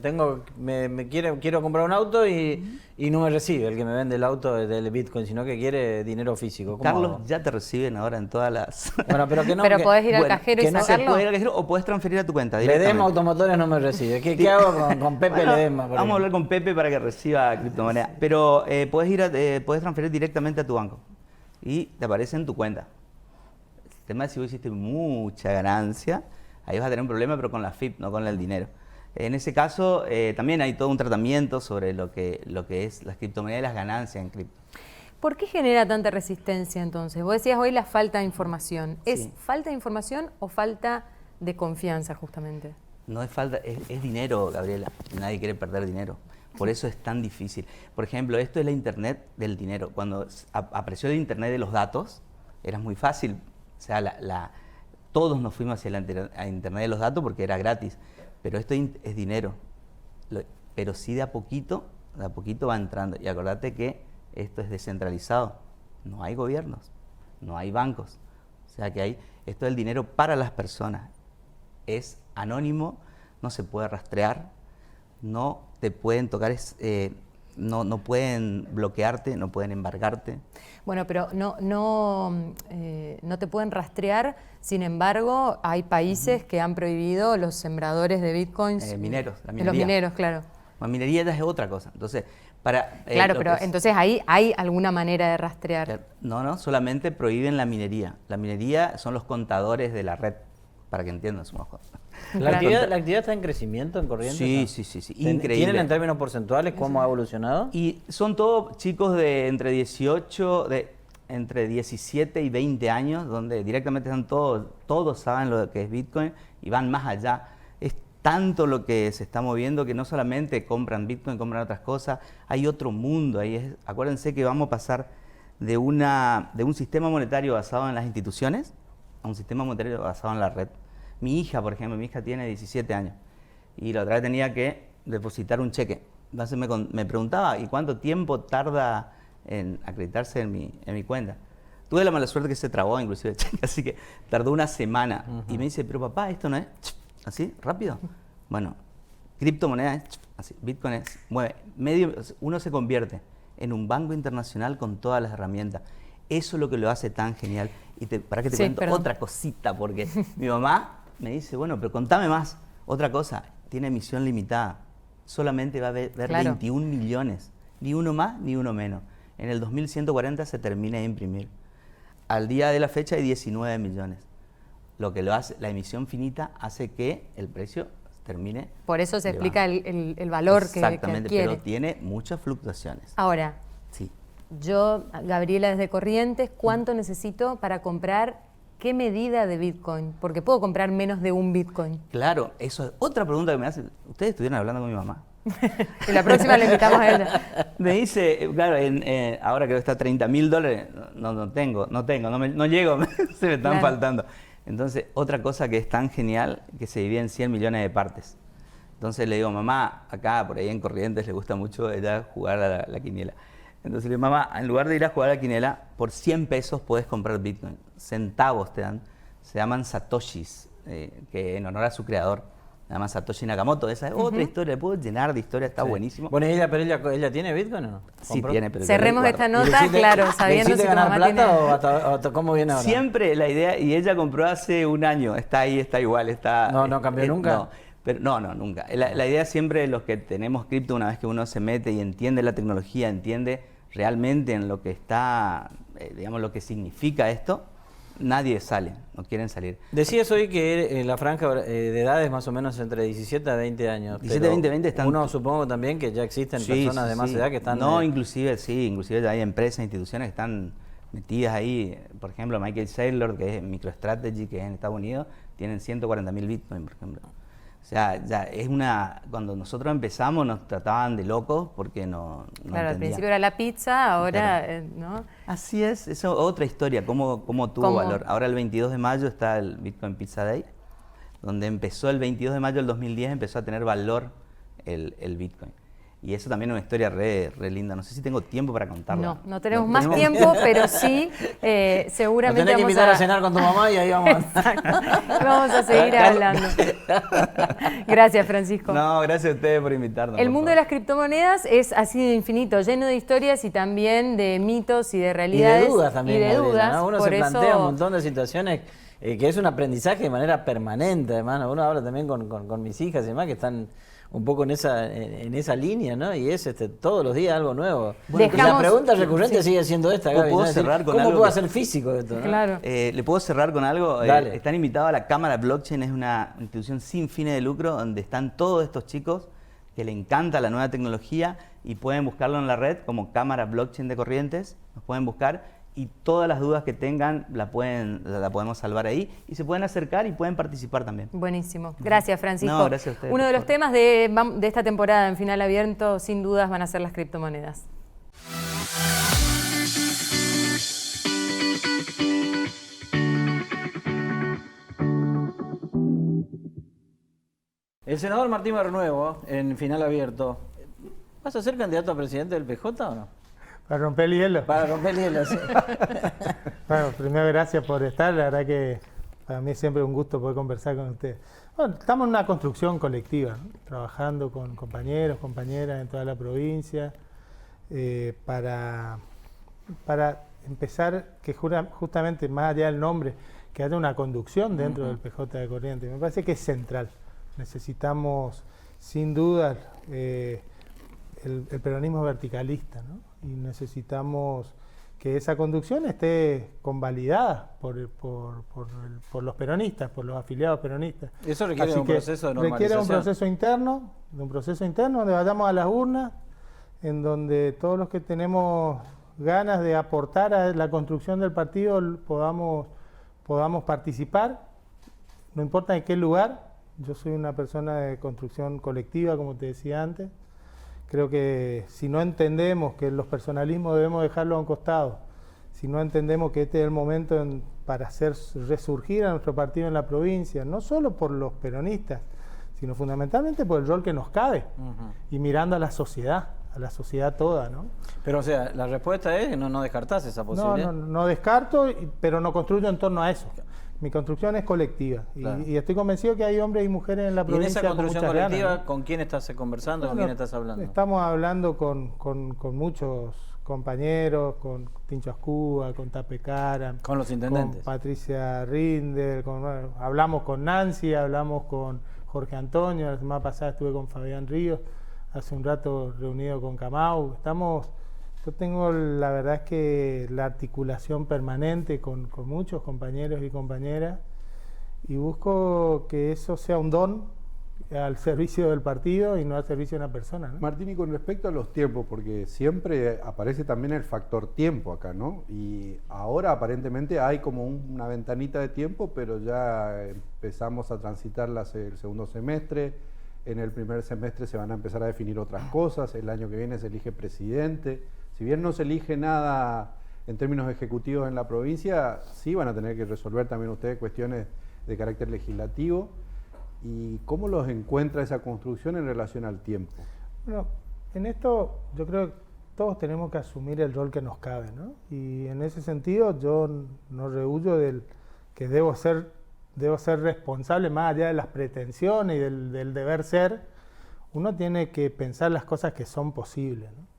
quiero comprar un auto y no me recibe el que me vende el auto del Bitcoin, sino que quiere dinero físico. ¿Cómo Carlos, hago? ya te reciben ahora en todas las... Bueno, pero que no. Pero que- podés ir al Bueno, cajero y que no se Se sacarlo. puede ir al cajero o puedes transferir a tu cuenta Ledesma directamente. Automotores no me recibe. ¿Qué hago con Pepe Bueno, Ledesma? por vamos a ejemplo? hablar con Pepe para que reciba criptomoneda. Pero puedes transferir directamente a tu banco y te aparece en tu cuenta. El tema es si vos hiciste mucha ganancia, ahí vas a tener un problema, pero con la FIP, no con el dinero. En ese caso, también hay todo un tratamiento sobre lo que es las criptomonedas y las ganancias en cripto. ¿Por qué genera tanta resistencia entonces? Vos decías hoy la falta de información. ¿Es Sí. falta de información o falta de confianza justamente? No es falta, es dinero, Gabriela. Nadie quiere perder dinero. Por eso es tan difícil. Por ejemplo, esto es la Internet del dinero. Cuando apareció el Internet de los datos, era muy fácil. O sea, todos nos fuimos hacia la Internet de los datos porque era gratis. Pero esto es dinero. Pero sí de a poquito va entrando. Y acordate que esto es descentralizado. No hay gobiernos, no hay bancos. O sea que esto es el dinero para las personas. Es anónimo, no se puede rastrear, no te pueden tocar no pueden bloquearte, no pueden embargarte. Bueno, pero no te pueden rastrear, sin embargo, hay países que han prohibido los sembradores de bitcoins. Mineros, la minería. Los mineros, claro. La minería ya es otra cosa. Entonces, claro, pero entonces ahí hay alguna manera de rastrear. No, solamente prohíben la minería. La minería son los contadores de la red, para que entiendan su mejor. ¿La actividad está en crecimiento en Corrientes? Sí, increíble. ¿Tienen en términos porcentuales cómo ha evolucionado? Y son todos chicos de entre 17 y 20 años, donde directamente están todos saben lo que es Bitcoin y van más allá. Es tanto lo que se está moviendo que no solamente compran Bitcoin, compran otras cosas, hay otro mundo ahí. Acuérdense que vamos a pasar de un sistema monetario basado en las instituciones a un sistema monetario basado en la red. Mi hija, por ejemplo, tiene 17 años y la otra vez tenía que depositar un cheque. Entonces me preguntaba, ¿y cuánto tiempo tarda en acreditarse en mi cuenta? Tuve la mala suerte que se trabó inclusive el cheque, así que tardó una semana. Y me dice, pero papá, ¿esto no es así, rápido? Bueno, criptomonedas es así, Bitcoin mueve. Uno se convierte en un banco internacional con todas las herramientas. Eso es lo que lo hace tan genial. Y para que te cuento otra cosita, porque mi mamá me dice, bueno, pero contame más. Otra cosa, tiene emisión limitada. Solamente va a haber 21 millones. Ni uno más, ni uno menos. En el 2140 se termina de imprimir. Al día de la fecha hay 19 millones. Lo que lo hace, la emisión finita hace que el precio termine. Por eso se explica el valor que adquiere. Exactamente, pero tiene muchas fluctuaciones. Ahora, sí. Yo, Gabriela desde Corrientes, ¿cuánto necesito para comprar qué medida de Bitcoin? Porque puedo comprar menos de un Bitcoin. Claro, eso es otra pregunta que me hacen. Ustedes estuvieron hablando con mi mamá. Y la próxima le invitamos a ella. Me dice, claro, ahora creo que está $30.000, no llego, se me están faltando. Entonces, otra cosa que es tan genial, que se divide en 100 millones de partes. Entonces le digo, mamá, acá por ahí en Corrientes le gusta mucho ella jugar a la quiniela. Entonces le digo, mamá, en lugar de ir a jugar a la quiniela, por 100 pesos puedes comprar Bitcoin. Centavos te dan. Se llaman satoshis, que en honor a su creador. Se llama Satoshi Nakamoto. Esa es otra historia. Le puedo llenar de historia, está buenísimo. Bueno, ¿ella tiene Bitcoin o no? Sí, tiene. Pero cerremos esta nota, claro, sabiendo si tu ganar mamá plata o cómo viene ahora? Siempre la idea, y ella compró hace un año. Está ahí, está igual. ¿No cambió nunca? No, nunca. La idea siempre, los que tenemos cripto, una vez que uno se mete y entiende la tecnología, entiende realmente en lo que está, digamos, lo que significa esto, nadie sale, no quieren salir. Decías hoy que la franja de edad es más o menos entre 17 a 20 años. 17 a 20 están... Uno supongo también que ya existen personas de más edad que están... No, inclusive ya hay empresas, instituciones que están metidas ahí. Por ejemplo, Michael Saylor, que es MicroStrategy, que es en Estados Unidos, tienen 140.000 Bitcoin, por ejemplo. O sea, ya es cuando nosotros empezamos nos trataban de locos porque no Claro, al principio era la pizza, ahora, claro. ¿no? Así es, esa es otra historia, cómo tuvo valor. Ahora el 22 de mayo está el Bitcoin Pizza Day, donde empezó el 22 de mayo del 2010, empezó a tener valor el Bitcoin. Y eso también es una historia re linda. No sé si tengo tiempo para contarla. No tenemos más tiempo, pero sí, seguramente tenés que invitar a cenar con tu mamá y ahí vamos. Vamos a seguir hablando. Gracias, Francisco. No, gracias a ustedes por invitarnos. El mundo de las criptomonedas es así de infinito, lleno de historias y también de mitos y de realidades. Y de dudas también. Y de Gabriela, dudas. ¿no? Uno se plantea un montón de situaciones que es un aprendizaje de manera permanente, hermano. Uno habla también con mis hijas y demás que están un poco en esa línea, ¿no? Y es todos los días algo nuevo. Bueno, la pregunta recurrente sigue siendo esta, Gaby, ¿Puedo ¿no? cerrar con ¿Cómo algo puedo hacer físico esto? ¿no? Claro. ¿Le puedo cerrar con algo? Dale. Están invitados a la Cámara Blockchain, es una institución sin fines de lucro donde están todos estos chicos que le encanta la nueva tecnología y pueden buscarlo en la red como Cámara Blockchain de Corrientes, nos pueden buscar y todas las dudas que tengan la podemos salvar ahí y se pueden acercar y pueden participar también. Buenísimo. Gracias, Francisco. No, gracias a ustedes. Uno de los temas de esta temporada en Final Abierto, sin dudas, van a ser las criptomonedas. El senador Martín Barrenuevo, en Final Abierto, ¿vas a ser candidato a presidente del PJ o no? Para romper el hielo. Para romper el hielo, sí. Bueno, primero gracias por estar, la verdad que para mí es siempre un gusto poder conversar con ustedes. Bueno, estamos en una construcción colectiva, ¿no? Trabajando con compañeros, compañeras en toda la provincia, para empezar que justamente más allá del nombre, que haya una conducción dentro del PJ de Corrientes. Me parece que es central. Necesitamos, sin duda, el peronismo verticalista, ¿no? Y necesitamos que esa conducción esté convalidada por los peronistas, por los afiliados peronistas. Eso requiere un proceso de normalización. Requiere un proceso interno donde vayamos a las urnas, en donde todos los que tenemos ganas de aportar a la construcción del partido podamos participar, no importa en qué lugar. Yo soy una persona de construcción colectiva, como te decía antes. Creo que si no entendemos que los personalismos debemos dejarlos a un costado, si no entendemos que este es el momento para hacer resurgir a nuestro partido en la provincia, no solo por los peronistas, sino fundamentalmente por el rol que nos cabe, y mirando a la sociedad toda, ¿no? Pero, o sea, la respuesta es que no descartás esa posibilidad. No descarto, pero no construyo en torno a eso. Mi construcción es colectiva, Claro. y estoy convencido que hay hombres y mujeres en la ¿Y en provincia esa construcción con muchas colectiva, ganas, ¿no? con quién estás conversando, con quién estás hablando? Estamos hablando con muchos compañeros, con Tincho Ascúa, con Tape Cara, Con los intendentes. con Patricia Rindel, hablamos con Nancy, hablamos con Jorge Antonio, la semana pasada estuve con Fabián Ríos, hace un rato reunido con Camau. Yo tengo, la verdad es que la articulación permanente con muchos compañeros y compañeras, y busco que eso sea un don al servicio del partido y no al servicio de una persona, ¿no? Martín, y con respecto a los tiempos, porque siempre aparece también el factor tiempo acá, ¿no? Y ahora aparentemente hay como una ventanita de tiempo, pero ya empezamos a transitar el segundo semestre. En el primer semestre se van a empezar a definir otras cosas. El año que viene se elige presidente. Si bien no se elige nada en términos ejecutivos en la provincia, sí van a tener que resolver también ustedes cuestiones de carácter legislativo. ¿Y cómo los encuentra esa construcción en relación al tiempo? Bueno, en esto yo creo que todos tenemos que asumir el rol que nos cabe, ¿no? Y en ese sentido yo no rehuyo del que debo ser responsable más allá de las pretensiones y del deber ser. Uno tiene que pensar las cosas que son posibles, ¿no?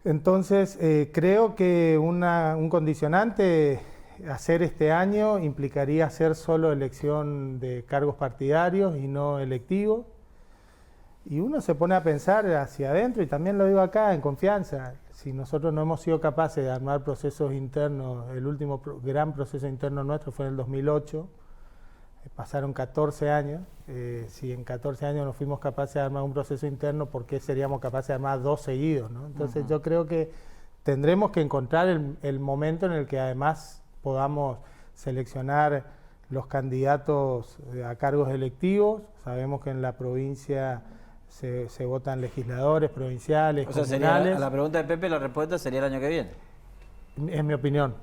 Entonces, creo que un condicionante hacer este año implicaría hacer solo elección de cargos partidarios y no electivos. Y uno se pone a pensar hacia adentro, y también lo digo acá en confianza, si nosotros no hemos sido capaces de armar procesos internos, el último gran proceso interno nuestro fue en el 2008, pasaron 14 años, si en 14 años no fuimos capaces de armar un proceso interno, ¿por qué seríamos capaces de armar 2 seguidos, ¿no? Entonces yo creo que tendremos que encontrar el momento en el que además podamos seleccionar los candidatos a cargos electivos. Sabemos que en la provincia se votan legisladores provinciales, O sea, comunales. a la pregunta de Pepe la respuesta sería el año que viene. En mi opinión.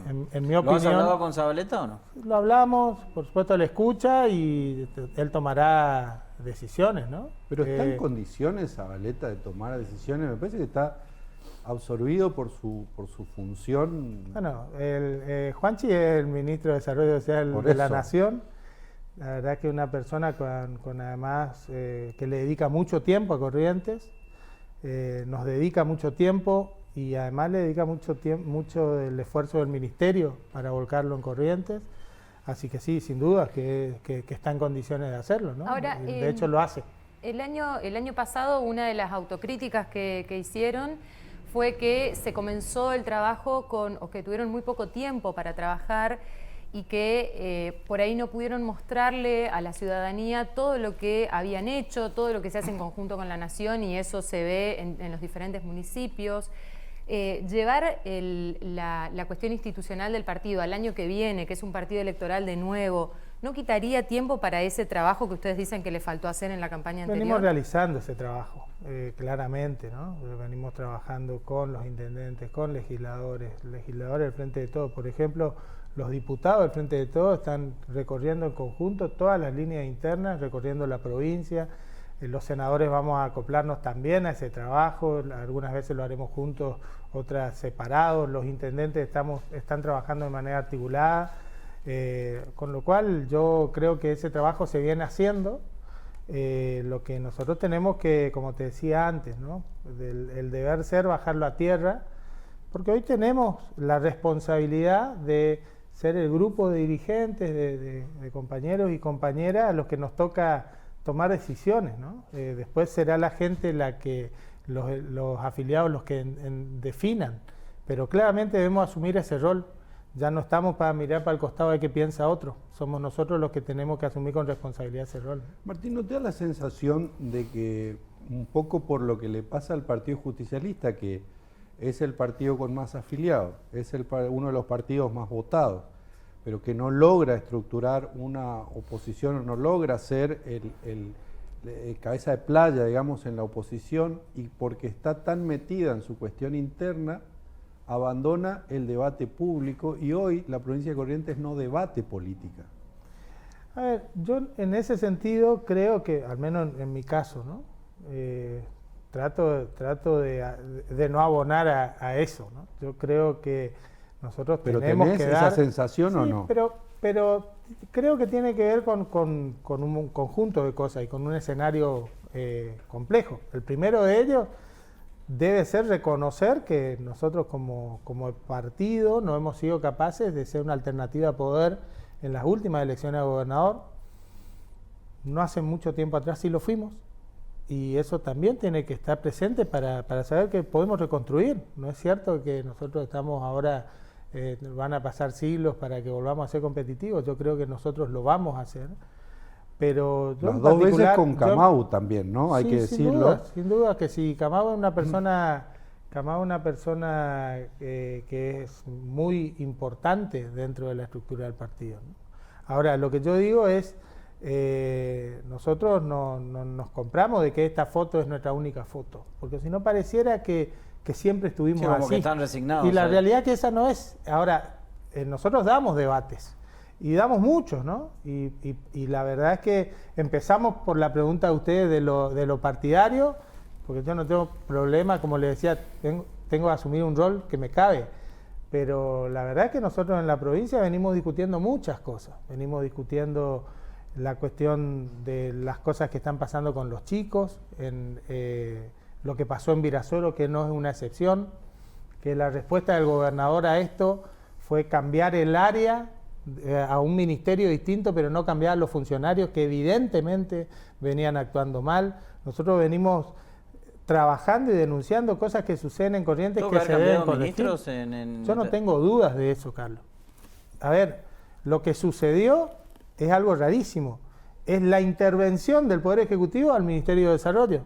En mi ¿Lo opinión. has hablado con Zabaleta o no? Lo hablamos, por supuesto le escucha y él tomará decisiones, ¿no? Pero ¿está en condiciones Zabaleta de tomar decisiones? Me parece que está absorbido por su función. Bueno, Juanchi es el ministro de Desarrollo Social Por de la eso. Nación. La verdad que es una persona con además que le dedica mucho tiempo a Corrientes, nos dedica mucho tiempo y además le dedica mucho del esfuerzo del ministerio para volcarlo en Corrientes. Así que sí, sin duda que está en condiciones de hacerlo, ¿no? Ahora, Y de hecho lo hace. El año pasado, una de las autocríticas que hicieron fue que se comenzó el trabajo o que tuvieron muy poco tiempo para trabajar y que por ahí no pudieron mostrarle a la ciudadanía todo lo que habían hecho, todo lo que se hace en conjunto con la Nación, y eso se ve en los diferentes municipios. Llevar la cuestión institucional del partido al año que viene, que es un partido electoral de nuevo, ¿no quitaría tiempo para ese trabajo que ustedes dicen que le faltó hacer en la campaña anterior? Venimos realizando ese trabajo, claramente, ¿no? Venimos trabajando con los intendentes, con legisladores del Frente de Todos. Por ejemplo, los diputados del Frente de Todos están recorriendo en conjunto todas las líneas internas, recorriendo la provincia. Los senadores vamos a acoplarnos también a ese trabajo, algunas veces lo haremos juntos, otras separados. Los intendentes están trabajando de manera articulada, con lo cual yo creo que ese trabajo se viene haciendo lo que nosotros tenemos que, como te decía antes, ¿no? El deber ser bajarlo a tierra, porque hoy tenemos la responsabilidad de ser el grupo de dirigentes, de compañeros y compañeras a los que nos toca tomar decisiones, ¿no? Después será la gente la que, los afiliados los que definan, pero claramente debemos asumir ese rol. Ya no estamos para mirar para el costado de qué piensa otro, somos nosotros los que tenemos que asumir con responsabilidad ese rol. Martín, ¿no te da la sensación de que un poco por lo que le pasa al Partido Justicialista, que es el partido con más afiliados, es uno de los partidos más votados, pero que no logra estructurar una oposición o no logra ser el cabeza de playa, digamos, en la oposición, y porque está tan metida en su cuestión interna, abandona el debate público y hoy la provincia de Corrientes no debate política? A ver, yo en ese sentido creo que, al menos en mi caso, ¿no? Trato de no abonar a eso, ¿no? Yo creo que nosotros tenemos que dar... ¿Esa sensación o no? Pero creo que tiene que ver con un conjunto de cosas y con un escenario complejo. El primero de ellos debe ser reconocer que nosotros como partido no hemos sido capaces de ser una alternativa a poder en las últimas elecciones de gobernador. No hace mucho tiempo atrás sí lo fuimos, y eso también tiene que estar presente para saber que podemos reconstruir. No es cierto que nosotros estamos ahora, van a pasar siglos para que volvamos a ser competitivos. Yo creo que nosotros lo vamos a hacer. Pero yo las dos veces con Camau también, ¿no? Hay sí, que decirlo. Sin duda que sí. Camau es una persona que es muy importante dentro de la estructura del partido, ¿no? Ahora, lo que yo digo es, nosotros no nos compramos de que esta foto es nuestra única foto, porque si no pareciera que siempre estuvimos como así. que están resignados, y la ¿sabes? realidad es que esa no es. Ahora, nosotros damos debates. Y damos muchos, ¿no? Y la verdad es que empezamos por la pregunta de ustedes de lo partidario, porque yo no tengo problema, como les decía, tengo que asumir un rol que me cabe. Pero la verdad es que nosotros en la provincia venimos discutiendo muchas cosas. Venimos discutiendo la cuestión de las cosas que están pasando con los chicos, lo que pasó en Virasoro, que no es una excepción, que la respuesta del gobernador a esto fue cambiar el área a un ministerio distinto, pero no cambiar a los funcionarios que evidentemente venían actuando mal. Nosotros venimos trabajando y denunciando cosas que suceden en Corrientes que se deben corregir. Yo no tengo dudas de eso, Carlos. A ver, lo que sucedió es algo rarísimo. Es la intervención del Poder Ejecutivo al Ministerio de Desarrollo.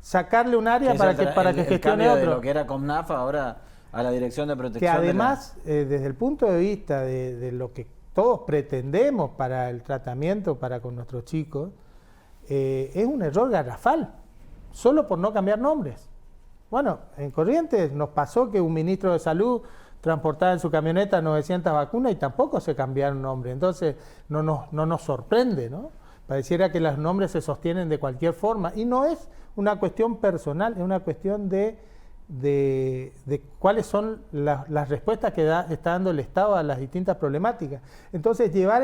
Sacarle un área para que gestione otro. De lo que era Comnaf ahora a la Dirección de Protección. Que además, desde el punto de vista de lo que todos pretendemos para el tratamiento para con nuestros chicos, es un error garrafal, solo por no cambiar nombres. Bueno, en Corrientes nos pasó que un ministro de Salud transportaba en su camioneta 900 vacunas y tampoco se cambiaron nombres. Entonces no nos sorprende, ¿no? Pareciera que los nombres se sostienen de cualquier forma, y no es una cuestión personal, es una cuestión de cuáles son las respuestas que está dando el Estado a las distintas problemáticas. Entonces, llevar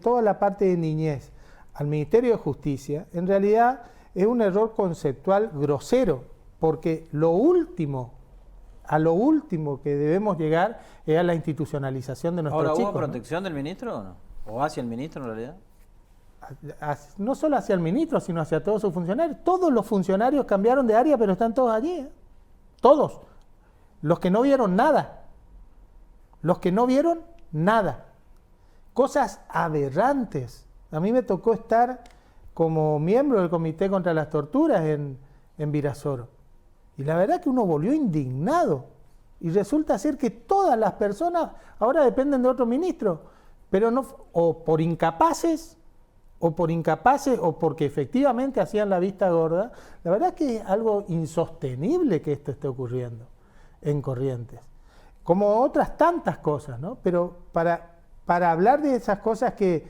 toda la parte de niñez al Ministerio de Justicia, en realidad es un error conceptual grosero, porque a lo último que debemos llegar es a la institucionalización de nuestros chicos. ¿Ahora hubo protección del ministro o no? ¿O hacia el ministro en realidad? No solo hacia el ministro, sino hacia todos sus funcionarios. Todos los funcionarios cambiaron de área, pero están todos allí, ¿eh? Todos. Los que no vieron nada. Los que no vieron nada. Cosas aberrantes. A mí me tocó estar como miembro del Comité contra las Torturas en Virasoro. Y la verdad que uno volvió indignado. Y resulta ser que todas las personas ahora dependen de otro ministro. Pero no, o por incapaces, o porque efectivamente hacían la vista gorda. La verdad es que es algo insostenible que esto esté ocurriendo en Corrientes, como otras tantas cosas, ¿no? Pero para hablar de esas cosas que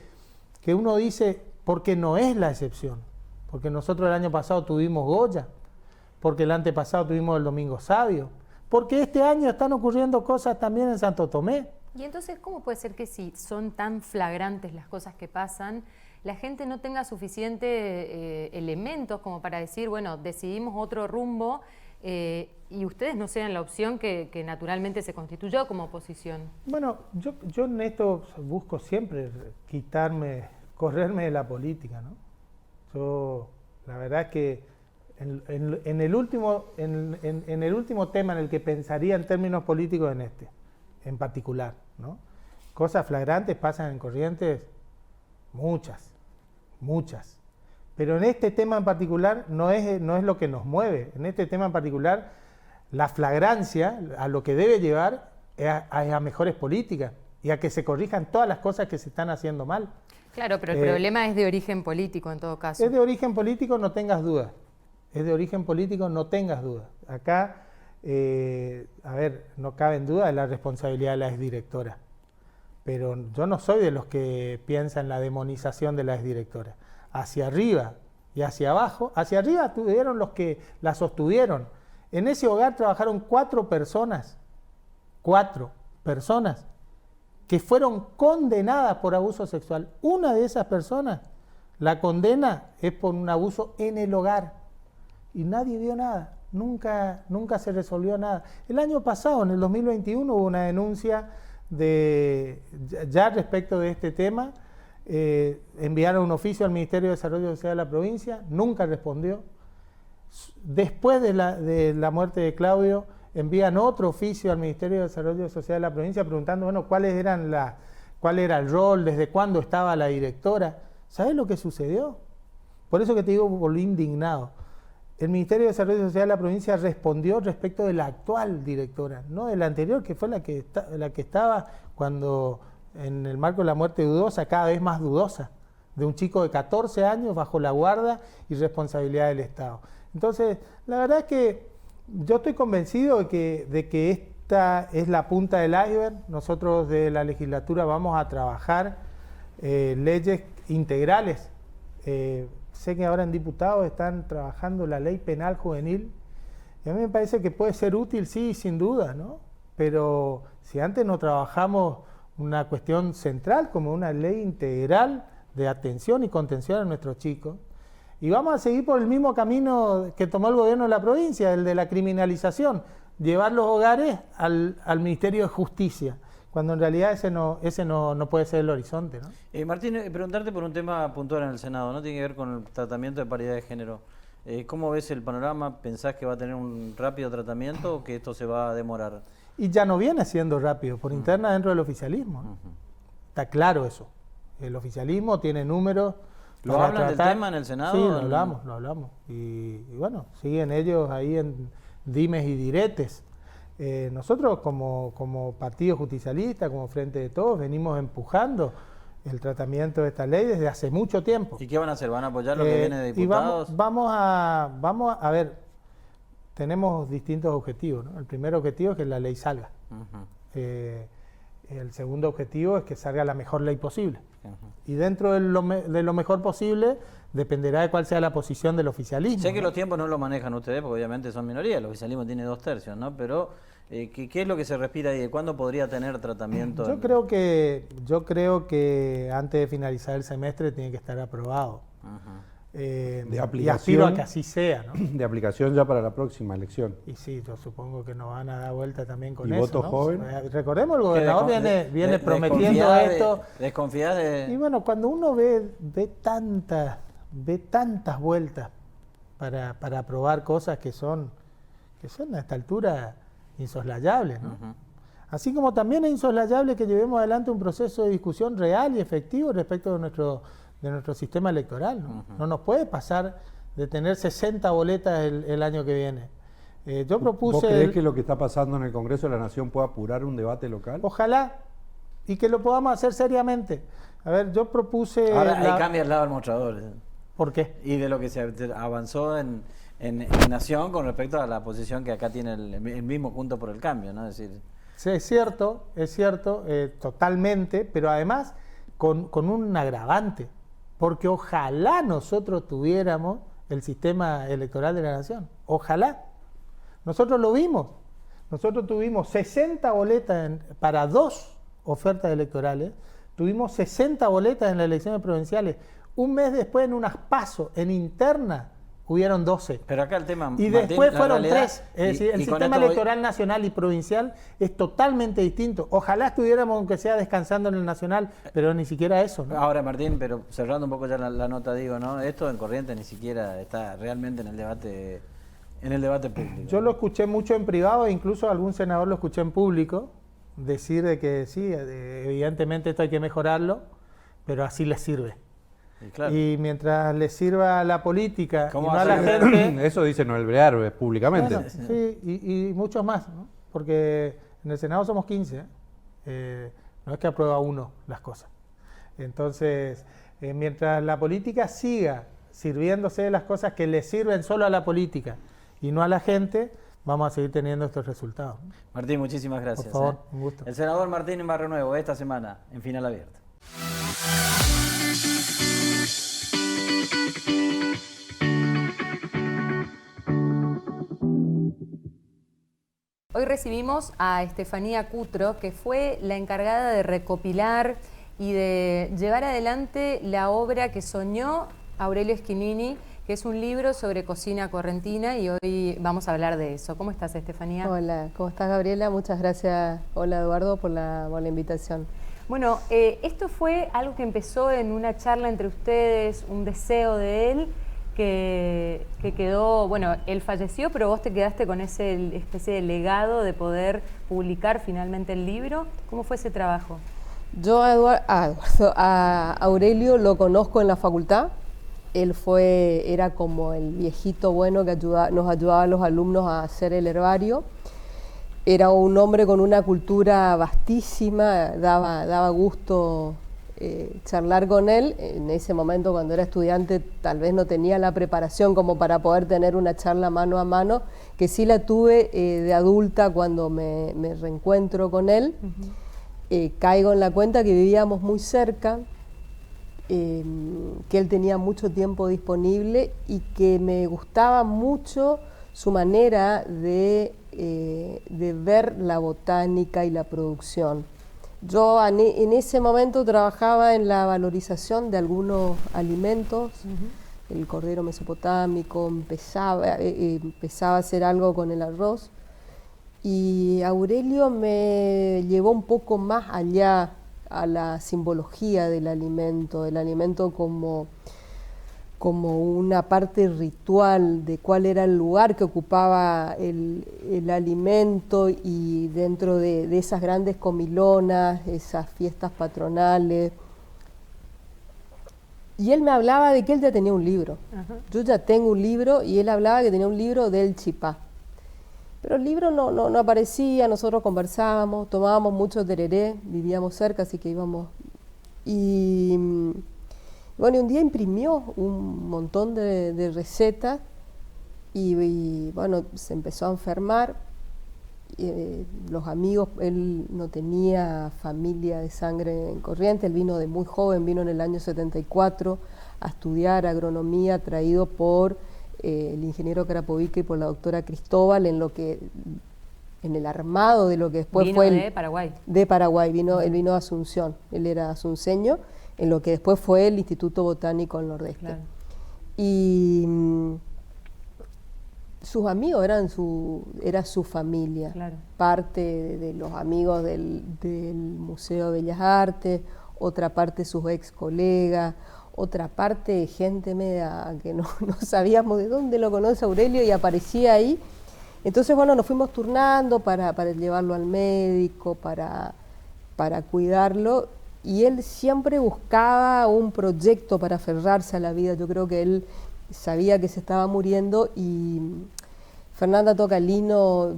uno dice, porque no es la excepción, porque nosotros el año pasado tuvimos Goya, porque el antepasado tuvimos el Domingo Sabio, porque este año están ocurriendo cosas también en Santo Tomé. Y entonces, ¿cómo puede ser que si son tan flagrantes las cosas que pasan, la gente no tenga suficientes elementos como para decir, bueno, decidimos otro rumbo y ustedes no sean la opción que naturalmente se constituyó como oposición? Bueno, yo en esto busco siempre correrme de la política, ¿no? La verdad es que en el último tema en el que pensaría en términos políticos en particular, ¿no? Cosas flagrantes pasan en Corrientes, muchas, pero en este tema en particular no es lo que nos mueve. En este tema en particular, la flagrancia a lo que debe llevar es a mejores políticas y a que se corrijan todas las cosas que se están haciendo mal. Claro, pero el problema es de origen político en todo caso. Es de origen político, no tengas dudas. Es de origen político, no tengas dudas. Acá, no cabe en duda de la responsabilidad de la exdirectora. Pero yo no soy de los que piensan en la demonización de la exdirectora. Hacia arriba y hacia abajo, hacia arriba estuvieron los que la sostuvieron. En ese hogar trabajaron 4 personas que fueron condenadas por abuso sexual. Una de esas personas, la condena es por un abuso en el hogar. Y nadie vio nada, nunca se resolvió nada. El año pasado, en el 2021, hubo una denuncia ya respecto de este tema. Enviaron un oficio al Ministerio de Desarrollo Social de la provincia, nunca respondió. Después de la muerte de Claudio, envían otro oficio al Ministerio de Desarrollo Social de la provincia preguntando, bueno, cuál era el rol, desde cuándo estaba la directora. ¿Sabes lo que sucedió? Por eso que te digo, volví indignado. El Ministerio de Desarrollo Social de la provincia respondió respecto de la actual directora, no de la anterior, que fue la que estaba cuando, en el marco de la muerte dudosa, cada vez más dudosa, de un chico de 14 años bajo la guarda y responsabilidad del Estado. Entonces, la verdad es que yo estoy convencido de que esta es la punta del iceberg. Nosotros de la legislatura vamos a trabajar leyes integrales. Sé que ahora en diputados están trabajando la ley penal juvenil y a mí me parece que puede ser útil, sí, sin duda, ¿no? Pero si antes no trabajamos una cuestión central como una ley integral de atención y contención a nuestros chicos, y vamos a seguir por el mismo camino que tomó el gobierno de la provincia, el de la criminalización, llevar los hogares al Ministerio de Justicia, cuando en realidad ese no puede ser el horizonte, ¿no? Martín, preguntarte por un tema puntual en el Senado, ¿no? Tiene que ver con el tratamiento de paridad de género. ¿Cómo ves el panorama? ¿Pensás que va a tener un rápido tratamiento o que esto se va a demorar? Y ya no viene siendo rápido, por interna dentro del oficialismo, ¿no? Está claro eso. El oficialismo tiene números. ¿Lo hablan del tema en el Senado? Sí, lo hablamos. Y bueno, siguen ellos ahí en dimes y diretes. Nosotros como partido justicialista, como Frente de Todos, venimos empujando el tratamiento de esta ley desde hace mucho tiempo. ¿Y qué van a hacer? ¿Van a apoyar lo que viene de diputados? Y vamos a ver, tenemos distintos objetivos, ¿no? El primer objetivo es que la ley salga. El segundo objetivo es que salga la mejor ley posible. Y dentro de lo mejor posible dependerá de cuál sea la posición del oficialismo. Sé que los tiempos no lo manejan ustedes porque obviamente son minoría, el oficialismo tiene 2/3, ¿no? Pero ¿qué es lo que se respira ahí? ¿Cuándo podría tener tratamiento? Yo creo que antes de finalizar el semestre tiene que estar aprobado. De aplicación, y aspiro a que así sea, ¿no? De aplicación ya para la próxima elección. Y sí, yo supongo que nos van a dar vuelta también con ¿Y eso, voto ¿no? joven? Recordemos, el gobernador viene prometiendo esto. ¿Desconfías de...? Y bueno, cuando uno ve tantas vueltas para aprobar cosas que son a esta altura insoslayables, ¿no? Así como también es insoslayable que llevemos adelante un proceso de discusión real y efectivo respecto de nuestro sistema electoral, ¿no? No nos puede pasar de tener 60 boletas el año que viene. Yo propuse... ¿Vos creés que lo que está pasando en el Congreso de la Nación puede apurar un debate local? Ojalá, y que lo podamos hacer seriamente. A ver, yo propuse... Ahora ahí cambia el lado del mostrador. ¿Por qué? Y de lo que se avanzó en Nación con respecto a la posición que acá tiene el mismo Juntos por el Cambio, ¿no? Es decir... Sí, es cierto, totalmente, pero además con un agravante, porque ojalá nosotros tuviéramos el sistema electoral de la Nación, ojalá. Nosotros lo vimos, nosotros tuvimos 60 boletas para 2 ofertas electorales, tuvimos 60 boletas en las elecciones provinciales, un mes después en unas PASO, en interna, hubieron 12. Pero acá el tema, Y Martín, después la fueron realidad, 3. Es decir, el y con sistema esto voy- electoral nacional y provincial es totalmente distinto. Ojalá estuviéramos, aunque sea descansando en el nacional, pero ni siquiera eso, ¿no? Ahora, Martín, pero cerrando un poco ya la nota, digo, ¿no? Esto en Corrientes ni siquiera está realmente en el debate público. Yo lo escuché mucho en privado e incluso algún senador lo escuché en público decir de que sí, evidentemente esto hay que mejorarlo, pero así les sirve. Y claro. Y mientras les sirva a la política y ¿Cómo no va a a la ser? gente... Eso dice Noel Brear públicamente. Bueno, sí, y muchos más, ¿no? Porque en el Senado somos 15, no es que aprueba uno las cosas. Entonces, mientras la política siga sirviéndose de las cosas que le sirven solo a la política y no a la gente, vamos a seguir teniendo estos resultados. Martín, muchísimas gracias. Por favor, un gusto. El senador Martín Barrionuevo esta semana en Final Abierto. Hoy recibimos a Estefanía Cutro, que fue la encargada de recopilar y de llevar adelante la obra que soñó Aurelio Schiclini, que es un libro sobre cocina correntina, y hoy vamos a hablar de eso. ¿Cómo estás, Estefanía? Hola, ¿cómo estás, Gabriela? Muchas gracias, hola Eduardo, por la invitación. Bueno, esto fue algo que empezó en una charla entre ustedes, un deseo de él, que quedó, bueno, él falleció, pero vos te quedaste con ese especie de legado de poder publicar finalmente el libro. ¿Cómo fue ese trabajo? Yo a Aurelio lo conozco en la facultad. Él era como el viejito bueno que nos ayudaba a los alumnos a hacer el herbario. Era un hombre con una cultura vastísima, daba gusto charlar con él. En ese momento, cuando era estudiante, tal vez no tenía la preparación como para poder tener una charla mano a mano, que sí la tuve de adulta cuando me reencuentro con él. Caigo en la cuenta que vivíamos muy cerca, que él tenía mucho tiempo disponible y que me gustaba mucho su manera de ver la botánica y la producción. Yo en ese momento trabajaba en la valorización de algunos alimentos, el cordero mesopotámico, empezaba a hacer algo con el arroz, y Aurelio me llevó un poco más allá a la simbología del alimento como una parte ritual de cuál era el lugar que ocupaba el alimento, y dentro de esas grandes comilonas, esas fiestas patronales. Y él me hablaba de que él ya tenía un libro. Yo ya tengo un libro, y él hablaba que tenía un libro del Chipá. Pero el libro no aparecía, nosotros conversábamos, tomábamos mucho tereré, vivíamos cerca, así que íbamos. Y bueno, un día imprimió un montón de recetas y bueno, se empezó a enfermar. Los amigos, él no tenía familia de sangre en Corrientes, él vino de muy joven, vino en el año 74 a estudiar agronomía, traído por el ingeniero Carapovica y por la doctora Cristóbal, en el armado de lo que después fue de Paraguay. De Paraguay, él vino de Asunción, él era asunceño, en lo que después fue el Instituto Botánico del Nordeste. Claro. Y sus amigos era su familia, claro. Parte de los amigos del Museo de Bellas Artes, otra parte sus ex colegas, otra parte gente media que no sabíamos de dónde lo conoce Aurelio, y aparecía ahí. Entonces, bueno, nos fuimos turnando para llevarlo al médico, para cuidarlo, y él siempre buscaba un proyecto para aferrarse a la vida. Yo creo que él sabía que se estaba muriendo, y Fernanda Tocalino,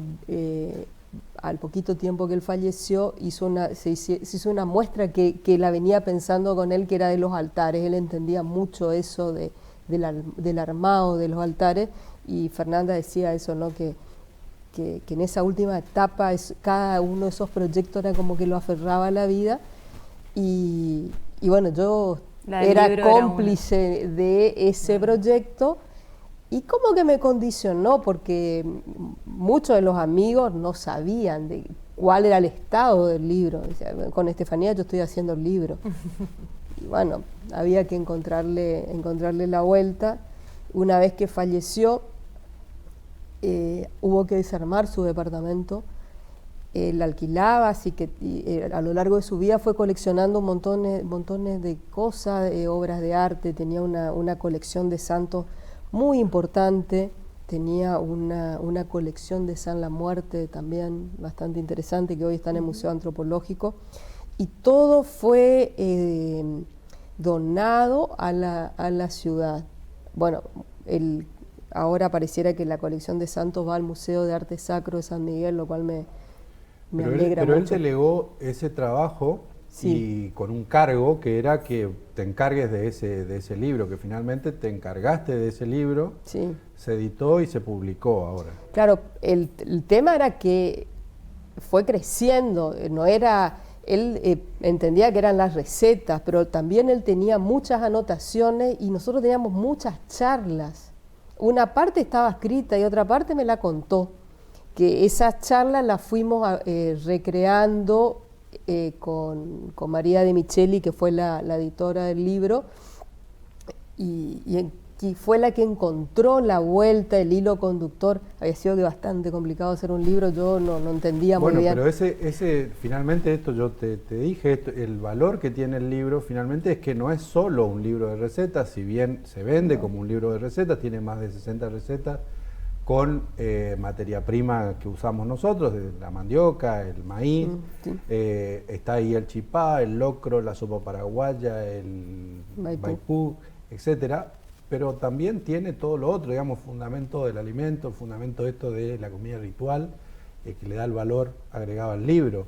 al poquito tiempo que él falleció, se hizo una muestra que la venía pensando con él, que era de los altares. Él entendía mucho eso del armado de los altares, y Fernanda decía eso, ¿no? Que en esa última etapa cada uno de esos proyectos era como que lo aferraba a la vida, y bueno, yo era cómplice de ese proyecto, y como que me condicionó, porque muchos de los amigos no sabían de cuál era el estado del libro. Decía, con Estefanía yo estoy haciendo el libro. bueno, había que encontrarle la vuelta. Una vez que falleció, hubo que desarmar su departamento. Él alquilaba, así que a lo largo de su vida fue coleccionando montones de cosas, obras de arte. Tenía una colección de santos muy importante, tenía una colección de San la Muerte también bastante interesante, que hoy está en el Museo Antropológico, y todo fue donado a la ciudad. Bueno, ahora pareciera que la colección de santos va al Museo de Arte Sacro de San Miguel, lo cual me alegra pero mucho. él delegó ese trabajo, sí, y con un cargo que era que te encargues de ese libro, que finalmente te encargaste de ese libro, sí. Se editó y se publicó ahora. Claro, el tema era que fue creciendo, no era... Él entendía que eran las recetas, pero también él tenía muchas anotaciones y nosotros teníamos muchas charlas. Una parte estaba escrita y otra parte me la contó, que esas charlas las fuimos recreando con María de Micheli, que fue la editora del libro, y fue la que encontró la vuelta, el hilo conductor. Había sido bastante complicado hacer un libro, yo no entendía muy bien. Bueno, pero finalmente esto yo te dije, el valor que tiene el libro finalmente es que no es solo un libro de recetas, si bien se vende como un libro de recetas, tiene más de 60 recetas con materia prima que usamos nosotros, de la mandioca, el maíz, sí. Está ahí el chipá, el locro, la sopa paraguaya, el maipú, etcétera. Pero también tiene todo lo otro, digamos, fundamento del alimento, fundamento esto de la comida ritual, que le da el valor agregado al libro.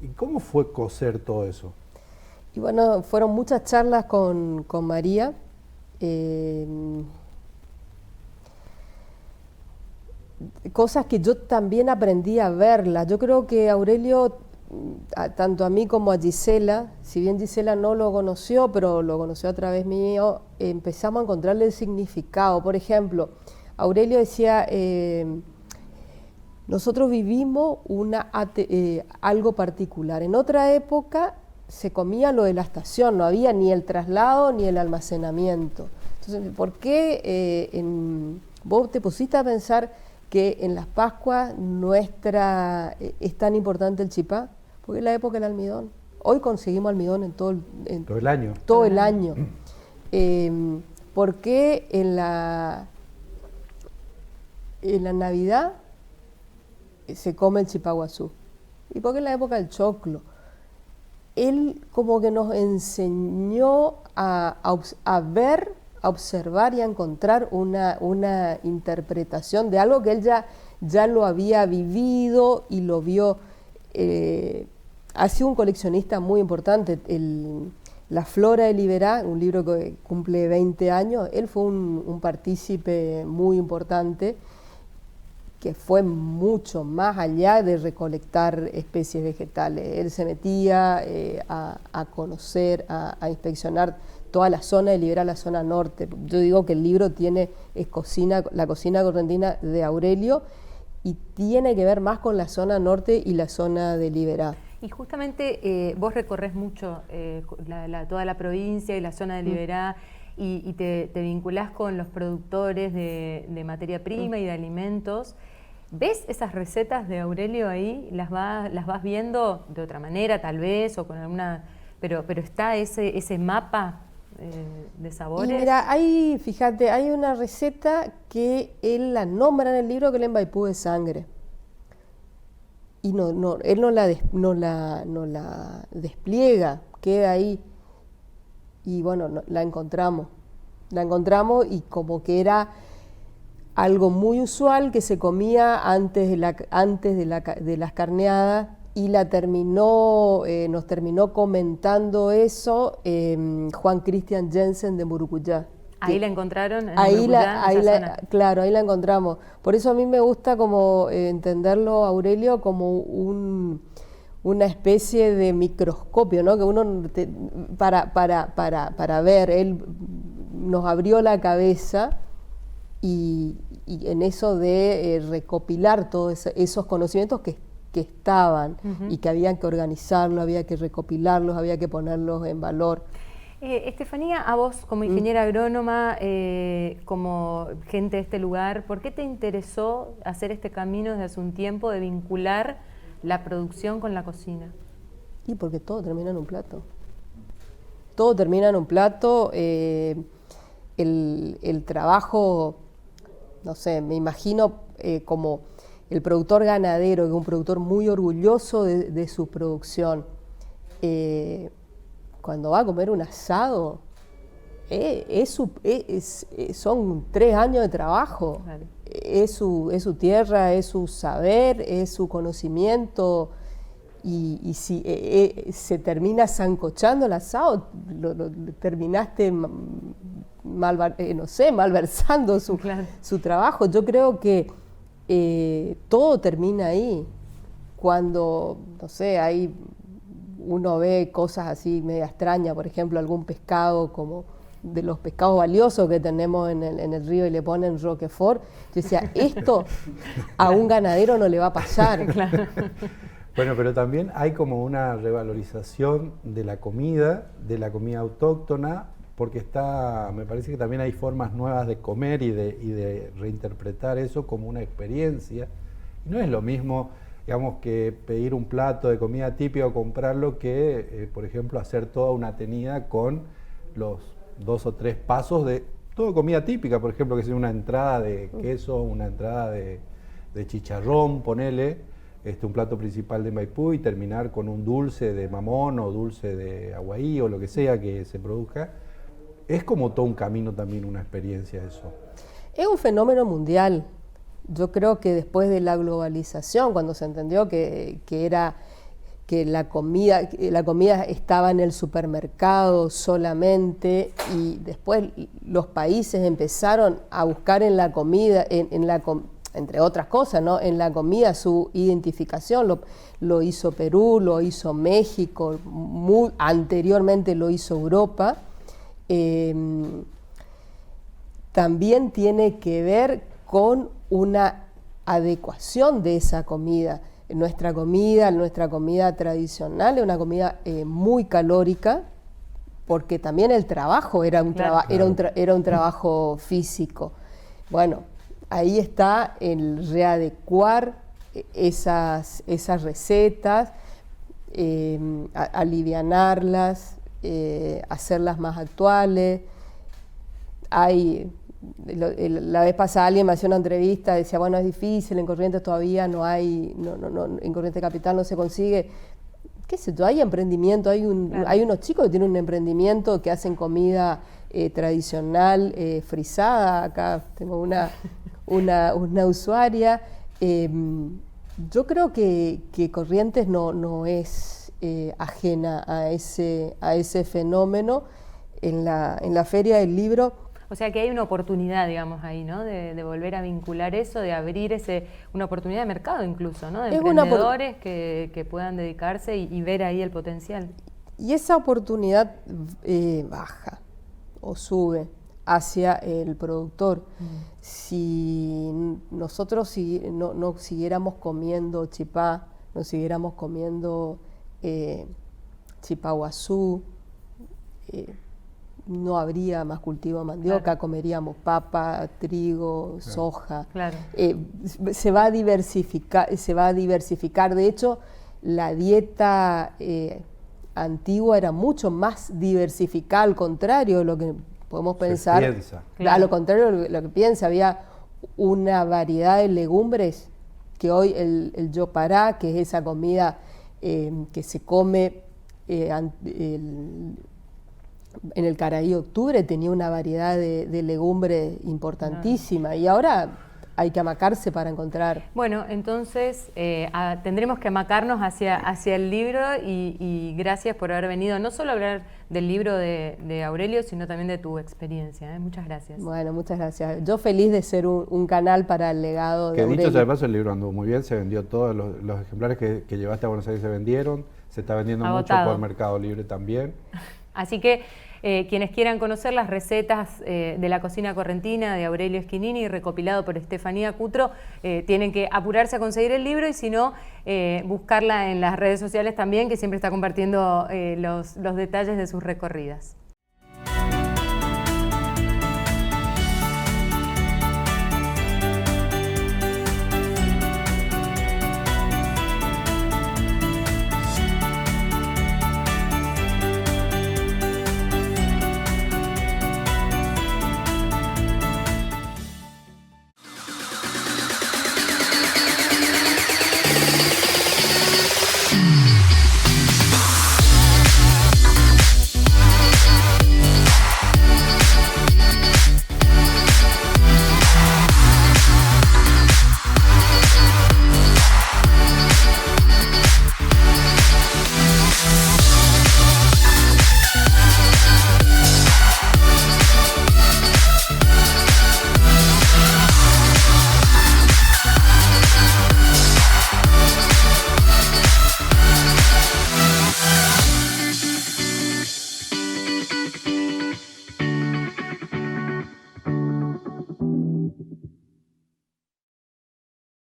¿Y cómo fue coser todo eso? Y bueno, fueron muchas charlas con María. Cosas que yo también aprendí a verlas. Yo creo que Aurelio, tanto a mí como a Gisela, si bien Gisela no lo conoció, pero lo conoció a través mío, empezamos a encontrarle el significado. Por ejemplo, Aurelio decía, nosotros vivimos algo particular. En otra época se comía lo de la estación, no había ni el traslado ni el almacenamiento. Entonces, ¿por qué vos te pusiste a pensar que en las Pascuas es tan importante el chipá? Porque es la época del almidón. Hoy conseguimos almidón en todo el año. Todo el año. ¿Por qué en la Navidad se come el chipaguazú? ¿Y por qué en la época del choclo? Él como que nos enseñó a ver, a observar y a encontrar una interpretación de algo que él ya lo había vivido y lo vio. Ha sido un coleccionista muy importante. La Flora de Liberá, un libro que cumple 20 años, él fue un partícipe muy importante, que fue mucho más allá de recolectar especies vegetales. Él se metía a conocer, a inspeccionar toda la zona de Liberá, la zona norte. Yo digo que el libro la cocina correntina de Aurelio, y tiene que ver más con la zona norte y la zona de Liberá. Y justamente vos recorres mucho toda la provincia y la zona de Liberá, y te vinculás con los productores de materia prima y de alimentos. ¿Ves esas recetas de Aurelio ahí? ¿Las vas viendo de otra manera tal vez, o con alguna, pero está ese mapa de sabores? Y mira, fíjate, hay una receta que él la nombra en el libro, que es el embaipú de sangre. Y él no la despliega, queda ahí. Y bueno, la encontramos y como que era algo muy usual que se comía antes de las carneadas, y nos terminó comentando eso Juan Christian Jensen de Murucuyá. ¿Ahí la encontraron? Claro, ahí la encontramos. Por eso a mí me gusta como entenderlo, Aurelio, como una especie de microscopio, ¿no? Que uno para ver, él nos abrió la cabeza, y en eso de recopilar todos esos conocimientos que estaban, y que había que organizarlos, había que recopilarlos, había que ponerlos en valor. Estefanía, a vos como ingeniera agrónoma, como gente de este lugar, ¿por qué te interesó hacer este camino desde hace un tiempo de vincular la producción con la cocina? Y porque todo termina en un plato. Todo termina en un plato. El trabajo, no sé, me imagino como el productor ganadero, que es un productor muy orgulloso de su producción. Cuando va a comer un asado, son 3 años de trabajo. Claro. Es su tierra, es su saber, es su conocimiento. Y si se termina sancochando el asado, lo terminaste malversando su trabajo. Yo creo que todo termina ahí. Cuando, no sé, uno ve cosas así media extrañas, por ejemplo, algún pescado como de los pescados valiosos que tenemos en el río y le ponen Roquefort. Yo decía, esto a un ganadero no le va a pasar. Claro. Bueno, pero también hay como una revalorización de la comida autóctona, porque me parece que también hay formas nuevas de comer y de reinterpretar eso como una experiencia. Y no es lo mismo, digamos, que pedir un plato de comida típica o comprarlo que, por ejemplo, hacer toda una tenida con los 2 o 3 pasos de toda comida típica, por ejemplo, que sea una entrada de queso, una entrada de chicharrón, ponele, un plato principal de Maipú y terminar con un dulce de mamón o dulce de aguaí o lo que sea que se produzca. Es como todo un camino también, una experiencia eso. Es un fenómeno mundial. Yo creo que después de la globalización, cuando se entendió que la comida estaba en el supermercado solamente, y después los países empezaron a buscar en la comida, entre otras cosas, ¿no?, en la comida su identificación. Lo hizo Perú, lo hizo México, anteriormente lo hizo Europa. También tiene que ver con una adecuación de esa comida. Nuestra comida tradicional es una comida muy calórica, porque también el trabajo era un trabajo físico. Bueno, ahí está el readecuar esas recetas, alivianarlas, hacerlas más actuales. La vez pasada alguien me hacía una entrevista, decía, bueno, es difícil, en Corrientes todavía no hay, en Corrientes Capital no se consigue. ¿Qué sé yo? Hay emprendimiento, hay unos chicos que tienen un emprendimiento que hacen comida tradicional, frisada. Acá tengo una usuaria. Yo creo que Corrientes no es ajena a ese fenómeno. En la Feria del Libro. O sea que hay una oportunidad, digamos, ahí, ¿no? De volver a vincular eso, de abrir una oportunidad de mercado incluso, ¿no? De emprendedores que puedan dedicarse y ver ahí el potencial. Y esa oportunidad baja o sube hacia el productor. Si nosotros no siguiéramos comiendo chipá, no siguiéramos comiendo chipá guazú, no habría más cultivo de mandioca, claro. Comeríamos papa, trigo, claro. Soja. Claro. Se va a diversificar. De hecho, la dieta antigua era mucho más diversificada, al contrario de lo que podemos pensar. Claro. A lo contrario de lo que piensa, había una variedad de legumbres que hoy el yopará, que es esa comida que se come en el Caraí Octubre, tenía una variedad de legumbres importantísima, y ahora hay que amacarse para encontrar. Bueno, entonces tendremos que amacarnos hacia el libro, y gracias por haber venido, no solo a hablar del libro de Aurelio, sino también de tu experiencia. Muchas gracias. Bueno, muchas gracias. Yo feliz de ser un canal para el legado de Aurelio. Que dicho sea de paso, el libro anduvo muy bien, se vendió todos los ejemplares que llevaste a Buenos Aires, se vendieron, se está vendiendo agotado. Mucho por Mercado Libre también. Así que quienes quieran conocer las recetas de la cocina correntina de Aurelio Eschinini, recopilado por Estefanía Cutro, tienen que apurarse a conseguir el libro, y si no, buscarla en las redes sociales también, que siempre está compartiendo los detalles de sus recorridas.